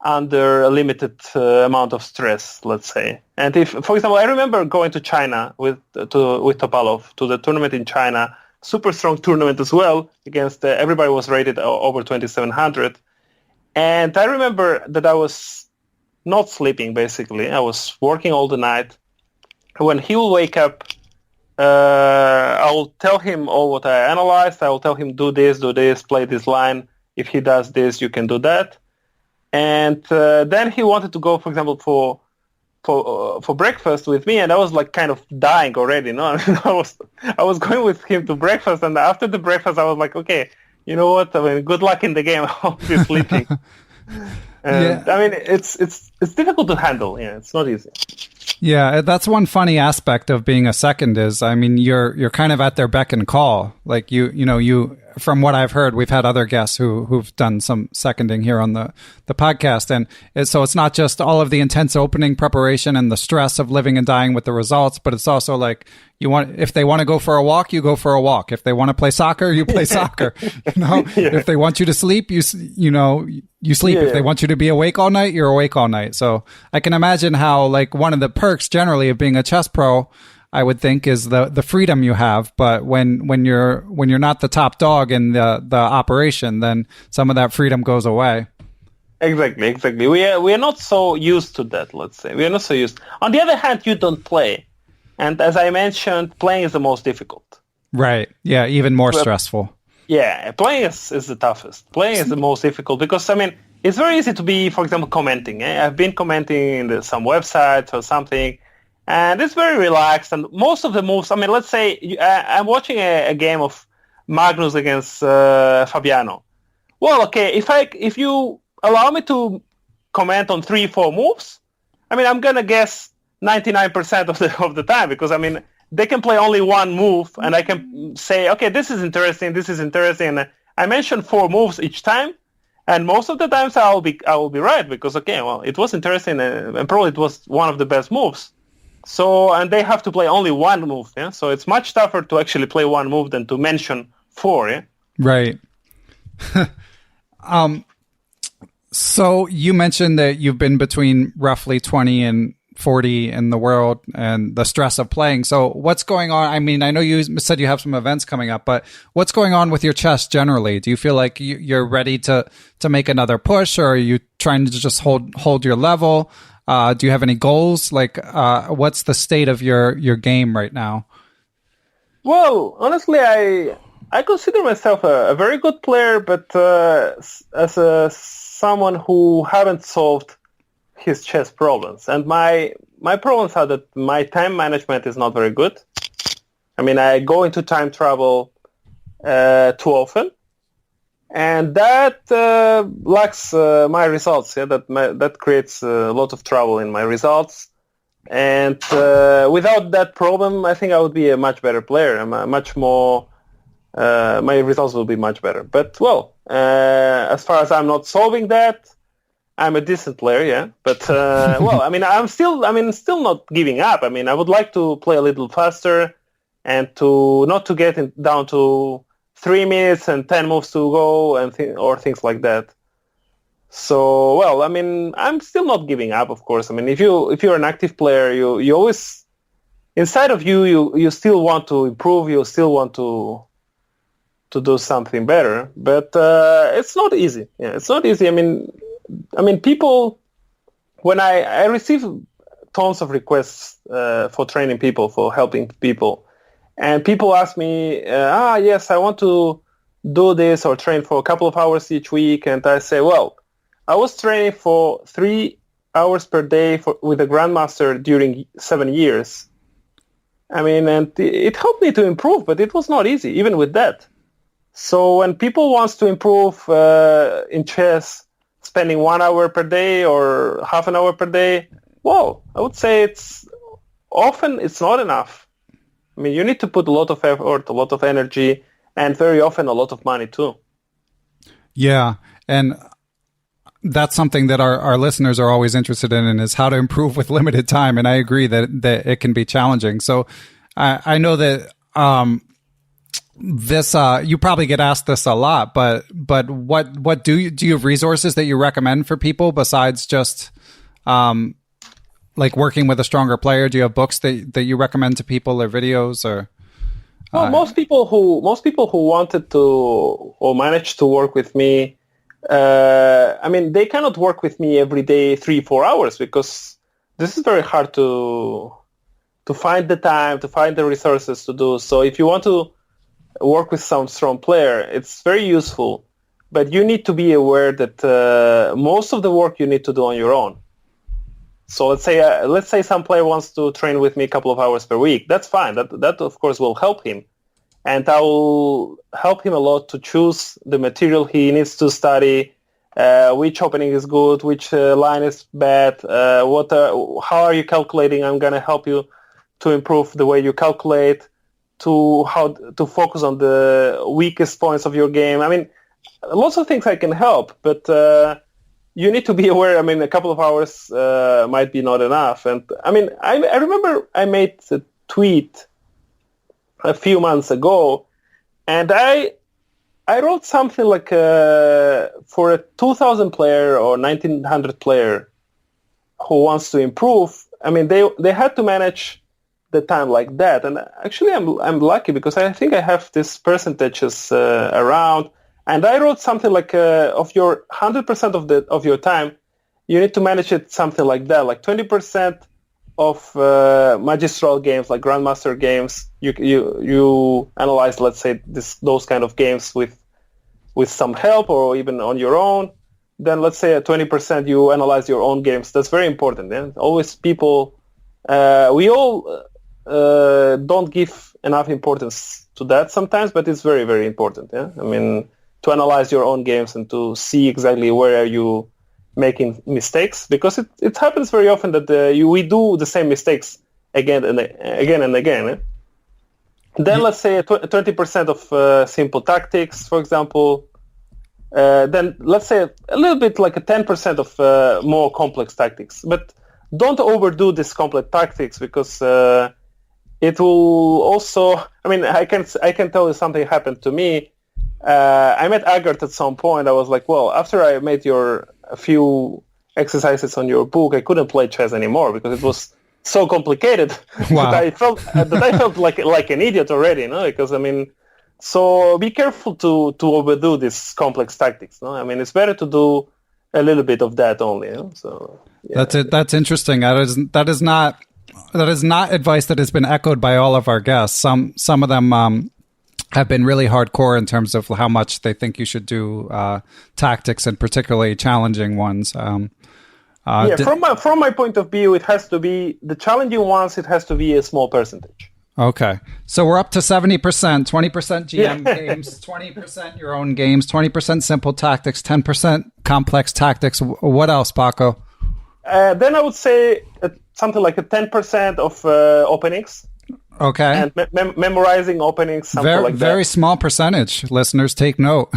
under a limited amount of stress, let's say. And if, for example, I remember going to China with Topalov to the tournament in China, super strong tournament as well, against everybody was rated over 2,700. And I remember that I was not sleeping, basically. I was working all the night. When he will wake up, I will tell him all what I analyzed. I will tell him, do this, play this line. If he does this, you can do that. And then he wanted to go, for example, for breakfast with me, and I was like kind of dying already. No, I was going with him to breakfast, and after the breakfast, I was like, okay, you know what? Good luck in the game. I'll be sleeping. And, it's difficult to handle. Yeah, it's not easy. Yeah, that's one funny aspect of being a second is, you're kind of at their beck and call. Like you from what I've heard, we've had other guests who've done some seconding here on the podcast. And so it's not just all of the intense opening preparation and the stress of living and dying with the results, but it's also like if they want to go for a walk, you go for a walk. If they want to play soccer, you play soccer. If they want you to sleep, you sleep. If they want you to be awake all night, you're awake all night. So I can imagine how, like, one of the perks generally of being a chess pro, I would think, is the freedom you have. But when you're not the top dog in the operation, then some of that freedom goes away. Exactly. We are not so used to that. Let's say we are not so used. On the other hand, you don't play, and as I mentioned, playing is the most difficult. Right. Yeah. Even more stressful. Yeah. Playing is the toughest. Playing is the most difficult because it's very easy to be, for example, commenting. I've been commenting in some websites or something. And it's very relaxed, and most of the moves. Let's say I'm watching a game of Magnus against Fabiano. Well, okay, if you allow me to comment on 3-4 moves, I'm gonna guess 99% of the time, because I mean they can play only one move, and I can say, okay, this is interesting, and I mention 4 moves each time, and most of the times I will be right, because okay, well, it was interesting, and probably it was one of the best moves. So, and they have to play only one move, yeah. So it's much tougher to actually play one move than to mention 4, yeah. Right. So you mentioned that you've been between roughly 20 and 40 in the world and the stress of playing. So what's going on? I mean, I know you said you have some events coming up, but what's going on with your chess generally? Do you feel like you're ready to make another push, or are you trying to just hold your level? Do you have any goals? Like, what's the state of your game right now? Well, honestly, I consider myself a very good player, but as someone who haven't solved his chess problems. And my problems are that my time management is not very good. I mean, I go into time travel too often, and that lacks my results. Yeah, that creates a lot of trouble in my results. And without that problem, I think I would be a much better player. I'm much more. My results will be much better. But well, as far as I'm not solving that, I'm a decent player, yeah. But well, I mean, I'm still not giving up. I mean, I would like to play a little faster, and not to get down to 3 minutes and 10 moves to go, and or things like that. So, well, I mean, I'm still not giving up, of course. I mean, if you're an active player, you always, inside of you still want to improve. You still want to do something better. But it's not easy. Yeah, it's not easy. I mean, people, when I receive tons of requests for training people, for helping people, and people ask me, yes, I want to do this or train for a couple of hours each week, and I say, well, I was training for 3 hours per day with a grandmaster during 7 years. I mean, and it helped me to improve, but it was not easy, even with that. So when people want to improve in chess, spending 1 hour per day or half an hour per day, well, I would say it's not enough. I mean, you need to put a lot of effort, a lot of energy, and very often a lot of money too. Yeah, and that's something that our listeners are always interested in is how to improve with limited time. And I agree that it can be challenging. So I know that this you probably get asked this a lot, but what do you have resources that you recommend for people besides just like working with a stronger player? Do you have books that you recommend to people, or videos, or? Well, most people who wanted to or managed to work with me, I mean, they cannot work with me every day 3-4 hours, because this is very hard to find the time, to find the resources to do. So if you want to work with some strong player, it's very useful, but you need to be aware that most of the work you need to do on your own. So let's say some player wants to train with me a couple of hours per week. That's fine. That of course will help him, and I will help him a lot to choose the material he needs to study, which opening is good, which line is bad, how are you calculating. I'm gonna help you to improve the way you calculate, to how to focus on the weakest points of your game. I mean, lots of things I can help, but you need to be aware. I mean, a couple of hours might be not enough. And I mean, I remember I made a tweet a few months ago, and I wrote something like for a 2,000 player or 1,900 player who wants to improve. I mean, they had to manage the time like that. And actually, I'm lucky, because I think I have these percentages around. And I wrote something like of your 100% of your time, you need to manage it something like that, like 20% of magistral games, like grandmaster games. You analyze, let's say, those kind of games with some help or even on your own. Then let's say at 20% you analyze your own games. That's very important. Yeah? Always people, we all don't give enough importance to that sometimes, but it's very, very important. Yeah, I mean, to analyze your own games and to see exactly where are you making mistakes, because it happens very often that we do the same mistakes again and again. Eh? Then let's say 20% of simple tactics, for example. Then let's say a little bit like a 10% of more complex tactics. But don't overdo these complex tactics, because it will also. I mean, I can tell you something happened to me. I met Agart at some point. I was like, well, after I made a few exercises on your book, I couldn't play chess anymore because it was so complicated. Wow. that I felt like an idiot already, no? Because I mean, so be careful to overdo these complex tactics, no? I mean, it's better to do a little bit of that only, no? So yeah. That's it. That's interesting. That is not advice that has been echoed by all of our guests. Some of them have been really hardcore in terms of how much they think you should do tactics, and particularly challenging ones. From my point of view, it has to be the challenging ones. It has to be a small percentage. Okay, so we're up to 70%, 20% GM games, 20% your own games, 20% simple tactics, 10% complex tactics. What else, Paco? Then I would say something like a 10% of openings. Okay. And memorizing openings, something like that. Very small percentage. Listeners, take note.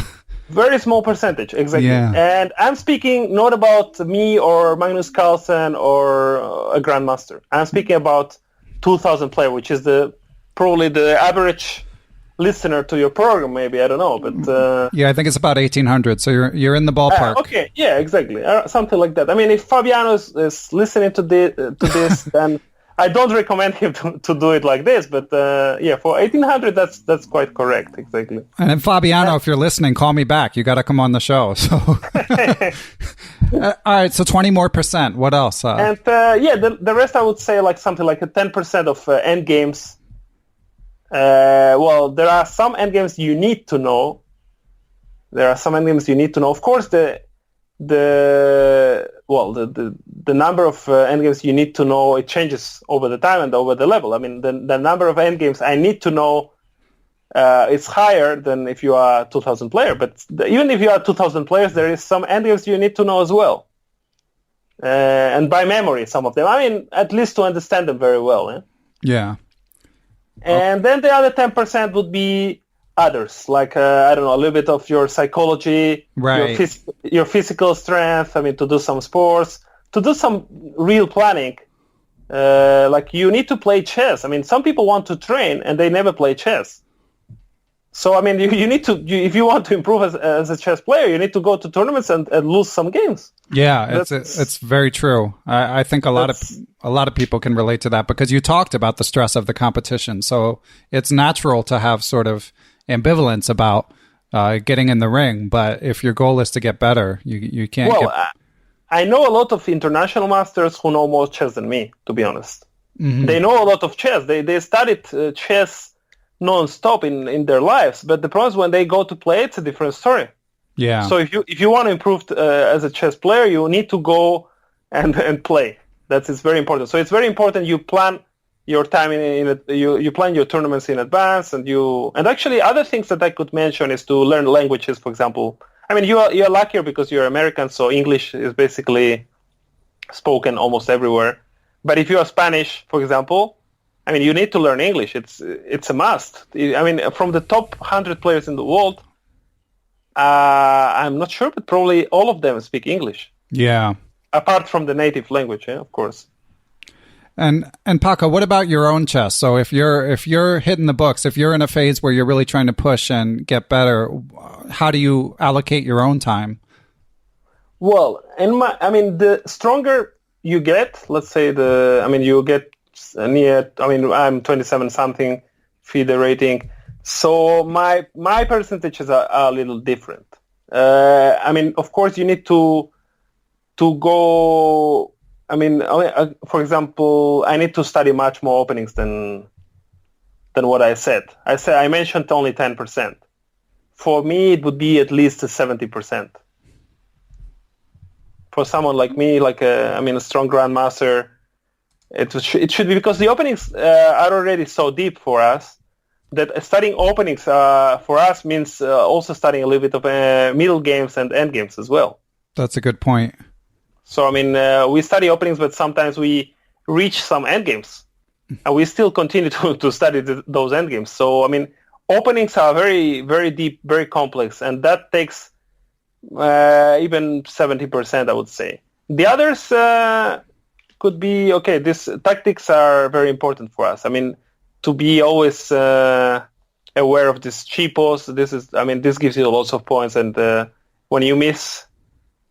Very small percentage, exactly. Yeah. And I'm speaking not about me or Magnus Carlsen or a grandmaster. I'm speaking about 2,000 player, which is probably the average listener to your program. Maybe, I don't know, but yeah, I think it's about 1,800. So you're in the ballpark. Okay, yeah, exactly, something like that. I mean, if Fabiano is listening to this, then I don't recommend him to do it like this, but for 1,800, that's quite correct, exactly. And then Fabiano, if you're listening, call me back. You got to come on the show. So, all right, so 20% more. What else? And the rest I would say like something like a 10% of end games. Well, there are some end games you need to know. Of course, the number of endgames you need to know, it changes over the time and over the level. I mean, the number of endgames I need to know is higher than if you are 2,000 player. But even if you are 2,000 players, there is some endgames you need to know as well. And by memory, some of them. I mean, at least to understand them very well. Eh? Yeah. And then the other 10% would be others, like I don't know, a little bit of your psychology, right, your physical strength. I mean, to do some sports, to do some real planning. Like you need to play chess. I mean, some people want to train and they never play chess. So I mean, you need to. If you want to improve as a chess player, you need to go to tournaments and lose some games. Yeah, it's very true. I think a lot of people can relate to that, because you talked about the stress of the competition. So it's natural to have sort of ambivalence about getting in the ring, but if your goal is to get better, you can't. Well, I know a lot of international masters who know more chess than me, to be honest. Mm-hmm. They know a lot of chess. They studied chess non-stop in their lives, but the problem is when they go to play, it's a different story. Yeah. So if you want to improve as a chess player, you need to go and play. It's very important. So it's very important you plan your time you plan your tournaments in advance, and actually other things that I could mention is to learn languages, for example. I mean, you're luckier because you're American, so English is basically spoken almost everywhere. But if you are Spanish, for example, I mean, you need to learn English. It's a must. I mean, from the top 100 players in the world, I'm not sure, but probably all of them speak English. Yeah. Apart from the native language, of course. And Paco, what about your own chess? So if you're hitting the books, if you're in a phase where you're really trying to push and get better, how do you allocate your own time? Well, the stronger you get, let's say you get near. I mean, I'm 27 something FIDE rating, so my percentages are a little different. I mean, of course, you need to go. I mean, for example, I need to study much more openings than what I said. I mentioned only 10%. For me, it would be at least 70%. For someone like me, like a strong grandmaster, it should be, because the openings are already so deep for us that studying openings for us means also studying a little bit of middle games and end games as well. That's a good point. So I mean, we study openings, but sometimes we reach some endgames, and we still continue to study those endgames. So I mean, openings are very, very deep, very complex, and that takes even 70%, I would say. The others could be okay. These tactics are very important for us. I mean, to be always aware of these cheapos. This gives you lots of points, and when you miss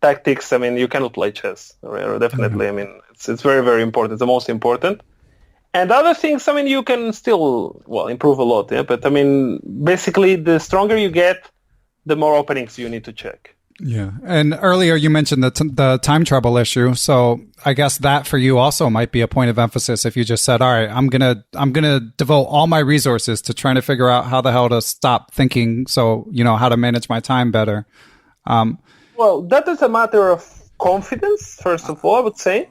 tactics, I mean, you cannot play chess. Definitely. Mm-hmm. I mean, it's very, very important. It's the most important. And other things, I mean, you can still, improve a lot. Yeah, but I mean, basically, the stronger you get, the more openings you need to check. Yeah, and earlier you mentioned the time trouble issue. So I guess that for you also might be a point of emphasis. If you just said, "All right, I'm gonna devote all my resources to trying to figure out how the hell to stop thinking, so how to manage my time better." Well, that is a matter of confidence, first of all, I would say.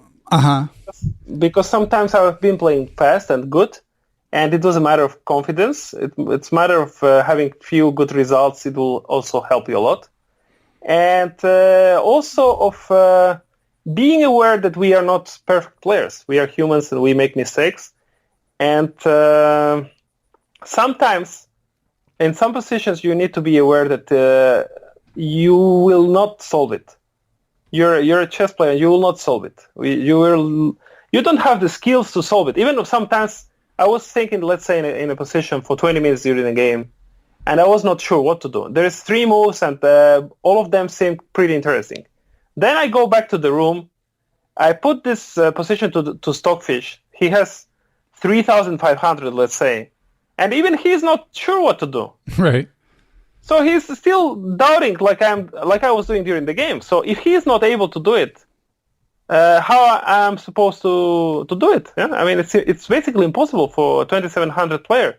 Because sometimes I've been playing fast and good, and it was a matter of confidence. It's a matter of having few good results. It will also help you a lot. And also of being aware that we are not perfect players. We are humans and we make mistakes. And sometimes, in some positions, you need to be aware that you will not solve it. You're a chess player. You will not solve it. You don't have the skills to solve it. Even if sometimes I was thinking, let's say, in a position for 20 minutes during the game, and I was not sure what to do. There's 3 moves, and all of them seem pretty interesting. Then I go back to the room. I put this position to Stockfish. He has 3,500, let's say, and even he's not sure what to do. Right. So he's still doubting, like I was doing during the game. So if he's not able to do it, how I'm supposed to do it? Yeah? I mean, it's basically impossible for a 2,700 player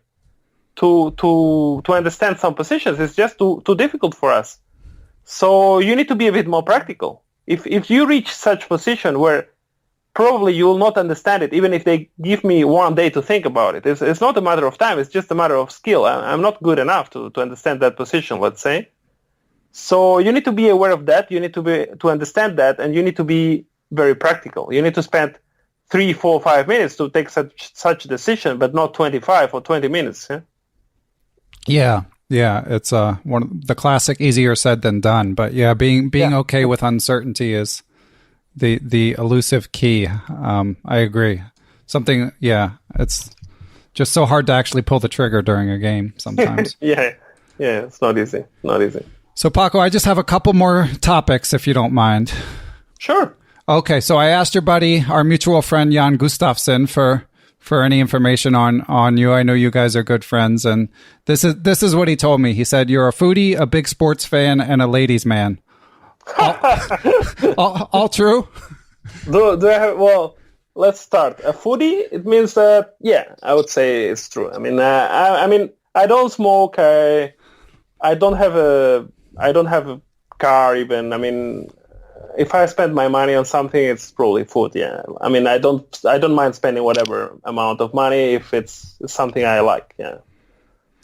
to understand some positions. It's just too difficult for us. So you need to be a bit more practical. If you reach such position where probably you will not understand it, even if they give me 1 day to think about it. It's not a matter of time. It's just a matter of skill. I'm not good enough to understand that position, let's say. So you need to be aware of that. You need to understand that, and you need to be very practical. You need to spend 3, 4, 5 minutes to take such a decision, but not 25 or 20 minutes. Yeah. Yeah, it's one of the classic easier said than done. But yeah, being okay with uncertainty is the elusive key. I agree. It's just so hard to actually pull the trigger during a game sometimes. Yeah, it's not easy. So Paco, I just have a couple more topics if you don't mind. Sure. Okay, so I asked your buddy, our mutual friend Jan Gustafsson, for any information on you. I know you guys are good friends, and this is what he told me. He said you're a foodie, a big sports fan, and a ladies' man. All true? Do I have, well, let's start. A foodie, it means that, I would say it's true. I mean, I don't smoke. I don't have a car even. I mean, if I spend my money on something, it's probably food. Yeah. I mean, I don't mind spending whatever amount of money if it's something I like. Yeah.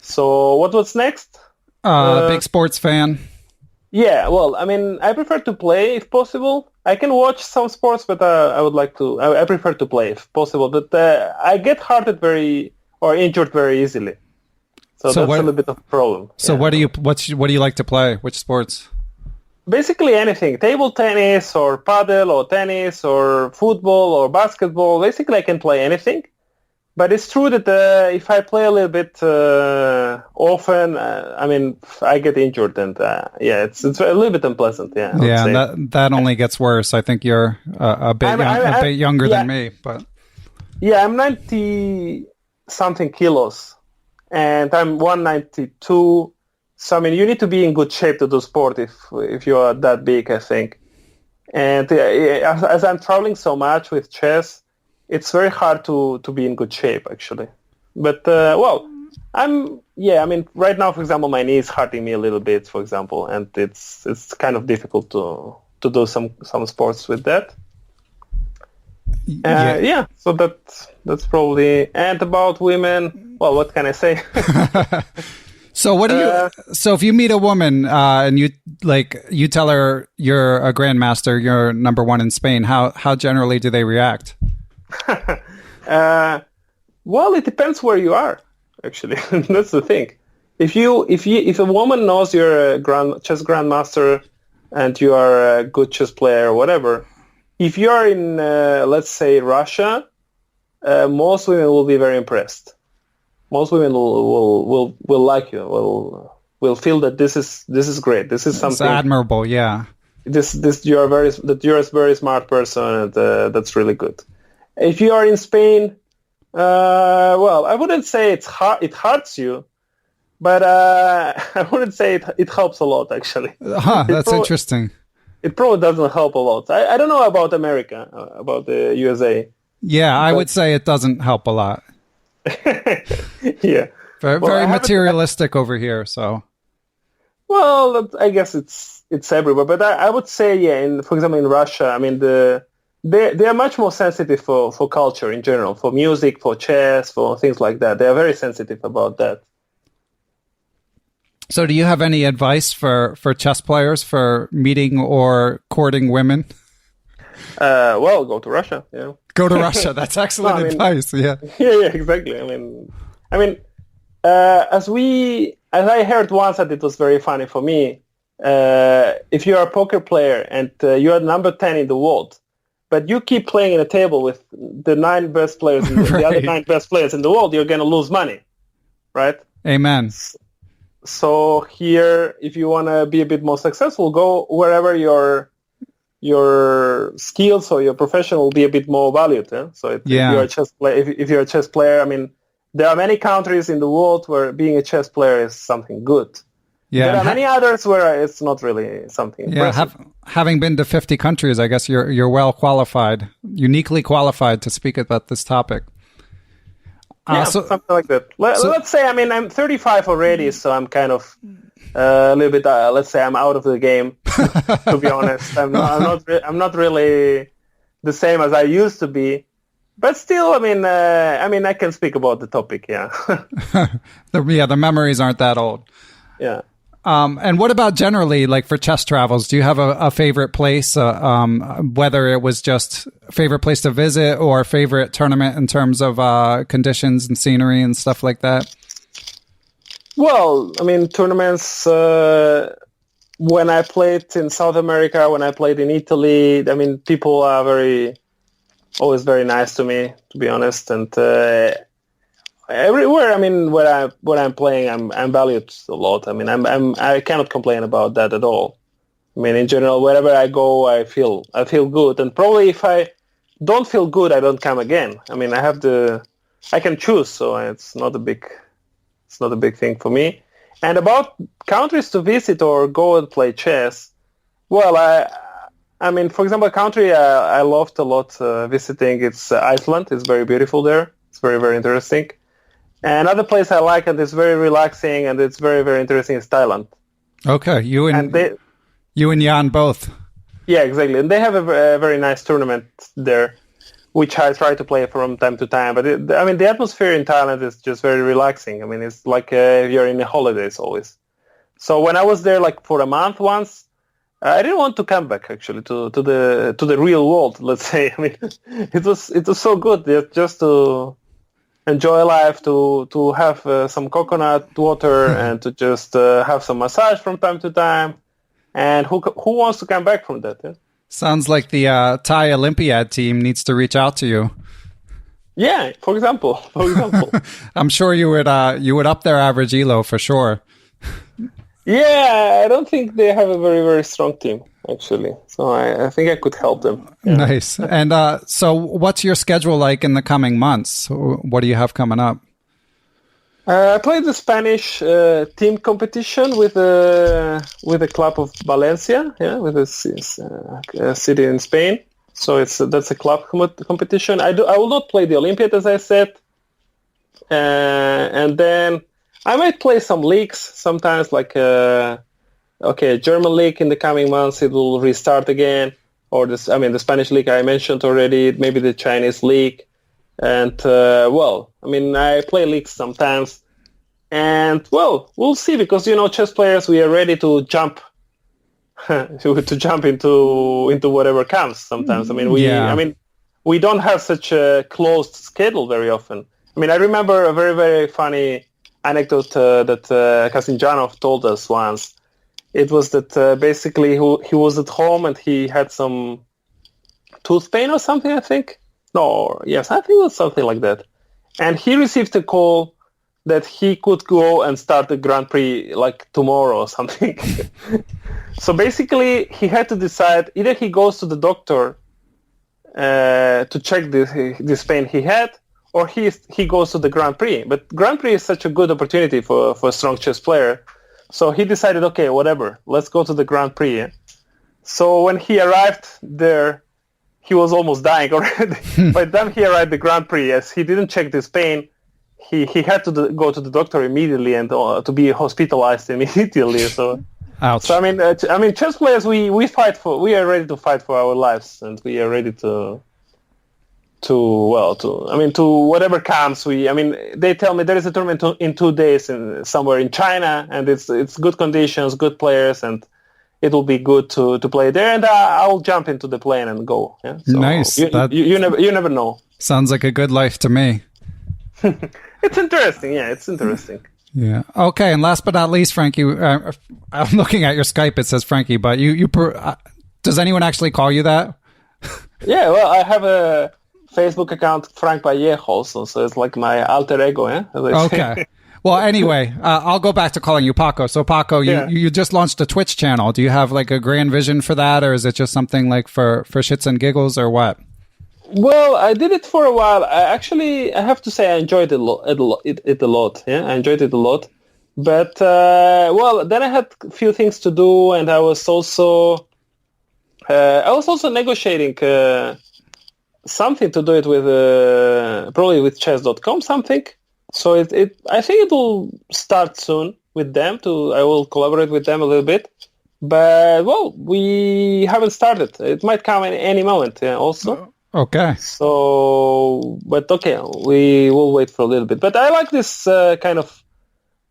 So what's next? Big sports fan. Yeah, well, I mean, I prefer to play if possible. I can watch some sports, but I prefer to play if possible. But I get injured very easily, so that's a little bit of a problem. So what do you like to play? Which sports? Basically anything: table tennis, or paddle, or tennis, or football, or basketball. Basically, I can play anything. But it's true that if I play a little bit often, I mean, I get injured, and it's a little bit unpleasant. Yeah, and that only gets worse. I think you're a bit younger than me, but I'm 90 something kilos, and I'm 192. So I mean, you need to be in good shape to do sport if you are that big, I think. And as I'm traveling so much with chess, it's very hard to be in good shape, actually. But, I mean, right now, for example, my knee is hurting me a little bit, for example, and it's kind of difficult to do some sports with that. So that's probably... And about women, well, what can I say? So what do you? So if you meet a woman and you tell her you're a grandmaster, you're number one in Spain, how generally do they react? Well, it depends where you are. Actually, that's the thing. If a woman knows you're a chess grandmaster and you are a good chess player or whatever, if you are in let's say Russia, most women will be very impressed. Most women will like you. Will feel that this is great. This is something it's admirable. Yeah. You're a very smart person, and that's really good. If you are in Spain, well, I wouldn't say it hurts you, but I wouldn't say it helps a lot actually. That's interesting. It probably doesn't help a lot. I don't know about America, about the USA. Yeah, I would say it doesn't help a lot. Yeah. Very materialistic over here, so. Well, I guess it's everywhere, but I would say, yeah, for example, in Russia, I mean, they are much more sensitive for culture in general, for music, for chess, for things like that. They are very sensitive about that. So do you have any advice for chess players for meeting or courting women? Well, go to Russia, yeah. Go to Russia. That's excellent advice. Yeah. Yeah, exactly. I mean, as I heard once that it was very funny for me. If you are a poker player and you are number 10 in the world, but you keep playing in a table with the 9 best players, the other 9 best players in the world, you're going to lose money, right? Amen. So here, if you want to be a bit more successful, go wherever your skills or your profession will be a bit more valued. Eh? So if you're a chess player, if you're a chess player, I mean, there are many countries in the world where being a chess player is something good. Yeah, there are many others where it's not really something. Yeah, having been to 50 countries, I guess you're well qualified, uniquely qualified to speak about this topic. Something like that. Let's say, I mean, I'm 35 already, so I'm kind of a little bit. Let's say I'm out of the game. To be honest, I'm not really the same as I used to be. But still, I mean, I can speak about the topic. Yeah. The memories aren't that old. Yeah. And what about generally, like for chess travels? Do you have a favorite place, whether it was just a favorite place to visit or a favorite tournament in terms of conditions and scenery and stuff like that? Well, I mean, tournaments, when I played in South America, when I played in Italy, I mean, people are always very nice to me, to be honest. And everywhere, I mean, where I'm playing, I'm valued a lot. I mean, I cannot complain about that at all. I mean, in general, wherever I go, I feel good. And probably if I don't feel good, I don't come again. I mean, I can choose, so it's not a big thing for me. And about countries to visit or go and play chess, well, I mean, for example, a country I loved a lot visiting, it's Iceland. It's very beautiful there. It's very, very interesting. Another place I like and it's very relaxing and it's very, very interesting is Thailand. Okay, you and Jan both. Yeah, exactly. And they have a very nice tournament there, which I try to play from time to time. But the atmosphere in Thailand is just very relaxing. I mean, it's like you're in the holidays always. So when I was there, like for a month once, I didn't want to come back actually to the real world. Let's say. I mean, it was so good just to enjoy life, to have some coconut water and to just have some massage from time to time. And who wants to come back from that? Yeah? Sounds like the Thai Olympiad team needs to reach out to you. Yeah, for example. I'm sure you would up their average elo for sure. Yeah, I don't think they have a very, very strong team, actually. So I think I could help them. Yeah. Nice. And so what's your schedule like in the coming months? What do you have coming up? I played the Spanish team competition with the club of Valencia, with a city in Spain. So that's a club competition. I will not play the Olympiad, as I said. And then I might play some leagues sometimes, like German league in the coming months. It will restart again, or the Spanish league I mentioned already. Maybe the Chinese league, and I play leagues sometimes. And well, we'll see, because chess players, we are ready to jump to jump into whatever comes sometimes. We don't have such a closed schedule very often. I remember a very, very funny anecdote that Kasimdzhanov told us once. It was that basically he was at home and he had some tooth pain or something, I think. No, yes, I think it was something like that. And he received a call that he could go and start the Grand Prix like tomorrow or something. So basically, he had to decide, either he goes to the doctor to check this pain he had, or he goes to the Grand Prix. But Grand Prix is such a good opportunity for a strong chess player. So he decided, okay, whatever, let's go to the Grand Prix. So when he arrived there, he was almost dying already. By the time he arrived at the Grand Prix, as he didn't check this pain, he had to go to the doctor immediately and to be hospitalized immediately. So, ouch. So chess players, we are ready to fight for our lives, and we are ready to whatever comes. They tell me there is a tournament in 2 days somewhere in China, and it's good conditions, good players, and it will be good to play there. And I'll jump into the plane and go. Yeah? So nice. You never know. Sounds like a good life to me. It's interesting. Yeah, it's interesting. Yeah. Okay. And last but not least, Frankie, I'm looking at your Skype. It says Frankie, but does anyone actually call you that? Yeah. Well, I have a Facebook account, Frank Vallejo, also, so it's like my alter ego. Yeah. Okay. Well, anyway, I'll go back to calling you Paco. So, Paco, you just launched a Twitch channel. Do you have like a grand vision for that, or is it just something like for shits and giggles, or what? Well, I did it for a while. I have to say I enjoyed it a lot. Yeah, I enjoyed it a lot. But, then I had a few things to do, and I was also negotiating something to do it with, probably with chess.com, something. So I think it will start soon with them. I will collaborate with them a little bit. But, well, we haven't started. It might come any moment also. Okay. So, but okay, we will wait for a little bit. But I like this kind of,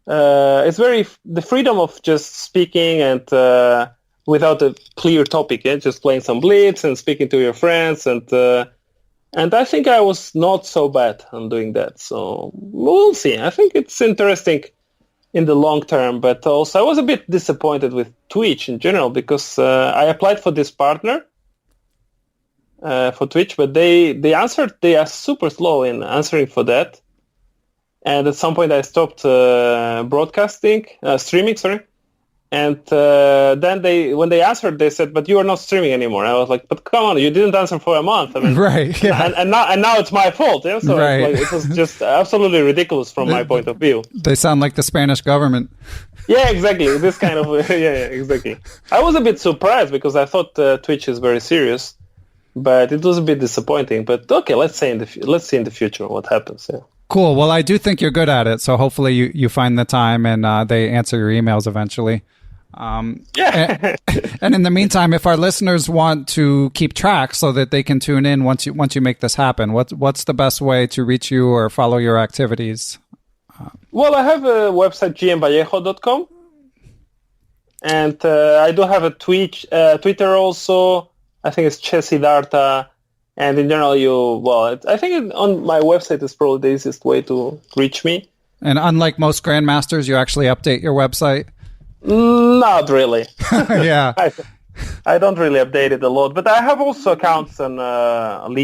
it's the freedom of just speaking and without a clear topic, just playing some blitz and speaking to your friends. And I think I was not so bad on doing that. So we'll see. I think it's interesting in the long term, but also I was a bit disappointed with Twitch in general, because I applied for this partner for Twitch, but they are super slow in answering for that. And at some point I stopped streaming, sorry. And then when they answered, they said, "But you are not streaming anymore." I was like, "But come on, you didn't answer for a month." Right? Yeah. And now it's my fault. Yeah. So right. It was just absolutely ridiculous from my point of view. They sound like the Spanish government. Yeah, exactly. This kind of yeah, exactly. I was a bit surprised because I thought Twitch is very serious, but it was a bit disappointing. But okay, let's see in the future what happens. Yeah. Cool. Well, I do think you're good at it, so hopefully you find the time and they answer your emails eventually. Yeah. And in the meantime, if our listeners want to keep track so that they can tune in once you make this happen, what's the best way to reach you or follow your activities? Well, I have a website, gmvallejo.com, and I do have a Twitter also. I think it's Chessidarta, and in general, I think on my website is probably the easiest way to reach me. And unlike most grandmasters, you actually update your website? Not really. Yeah. I don't really update it a lot, but I have also accounts on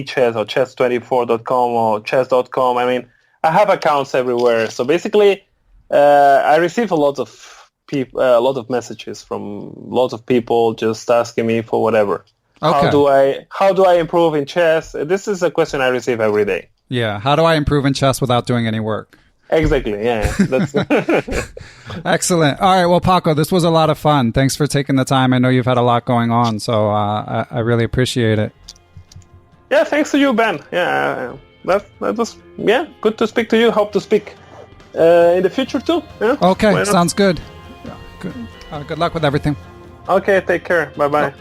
Chess or chess24.com or chess.com. I mean, I have accounts everywhere. So basically, I receive a lot of messages from lots of people just asking me for whatever. Okay. How do I improve in chess? This is a question I receive every day. Yeah. How do I improve in chess without doing any work? Exactly. Yeah. That's Excellent. All right. Well, Paco, this was a lot of fun. Thanks for taking the time. I know you've had a lot going on, so I really appreciate it. Yeah. Thanks to you, Ben. Yeah. That was good to speak to you. Hope to speak in the future too. Yeah? Okay. Sounds good. Yeah, good. Good luck with everything. Okay. Take care. Bye-bye.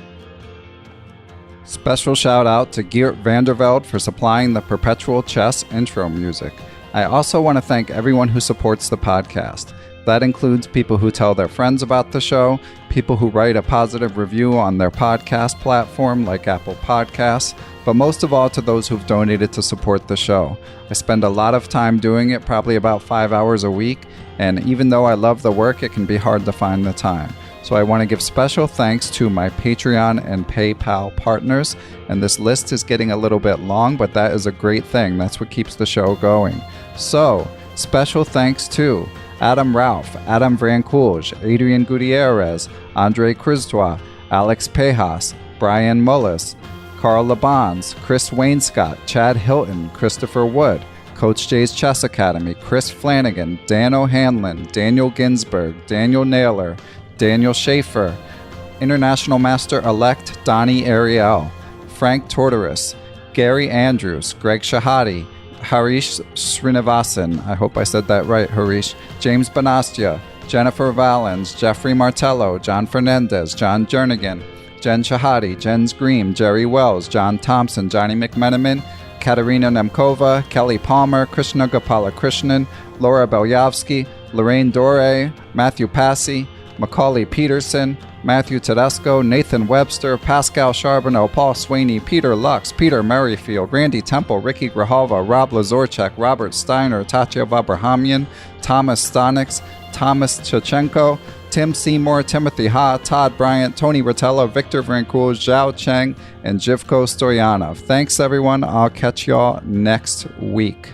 Special shout out to Geert Vanderveld for supplying the Perpetual Chess intro music. I also want to thank everyone who supports the podcast. That includes people who tell their friends about the show, people who write a positive review on their podcast platform like Apple Podcasts, but most of all to those who've donated to support the show. I spend a lot of time doing it, probably about 5 hours a week, and even though I love the work, it can be hard to find the time. So I want to give special thanks to my Patreon and PayPal partners, and this list is getting a little bit long, but that is a great thing. That's what keeps the show going. So, special thanks to Adam Ralph, Adam Vrancoulge, Adrian Gutierrez, Andre Crisdois, Alex Pejas, Brian Mullis, Carl Labons, Chris Wainscott, Chad Hilton, Christopher Wood, Coach J's Chess Academy, Chris Flanagan, Dan O'Hanlon, Daniel Ginsberg, Daniel Naylor, Daniel Schaefer, International Master-Elect Donnie Ariel, Frank Tortoris, Gary Andrews, Greg Shahadi, Harish Srinivasan, I hope I said that right, Harish, James Bonastia, Jennifer Valens, Jeffrey Martello, John Fernandez, John Jernigan, Jen Shahadi, Jens Green, Jerry Wells, John Thompson, Johnny McMenamin, Katerina Nemkova, Kelly Palmer, Krishna Gopalakrishnan, Laura Belyavsky, Lorraine Dore, Matthew Passy, Macaulay Peterson, Matthew Tedesco, Nathan Webster, Pascal Charbonneau, Paul Sweeney, Peter Lux, Peter Merrifield, Randy Temple, Ricky Grijalva, Rob Lazorchek, Robert Steiner, Tatya Vabrahamian, Thomas Stanix, Thomas Chachenko, Tim Seymour, Timothy Ha, Todd Bryant, Tony Rotella, Victor Vrancoul, Zhao Cheng, and Jivko Stoyanov. Thanks, everyone. I'll catch y'all next week.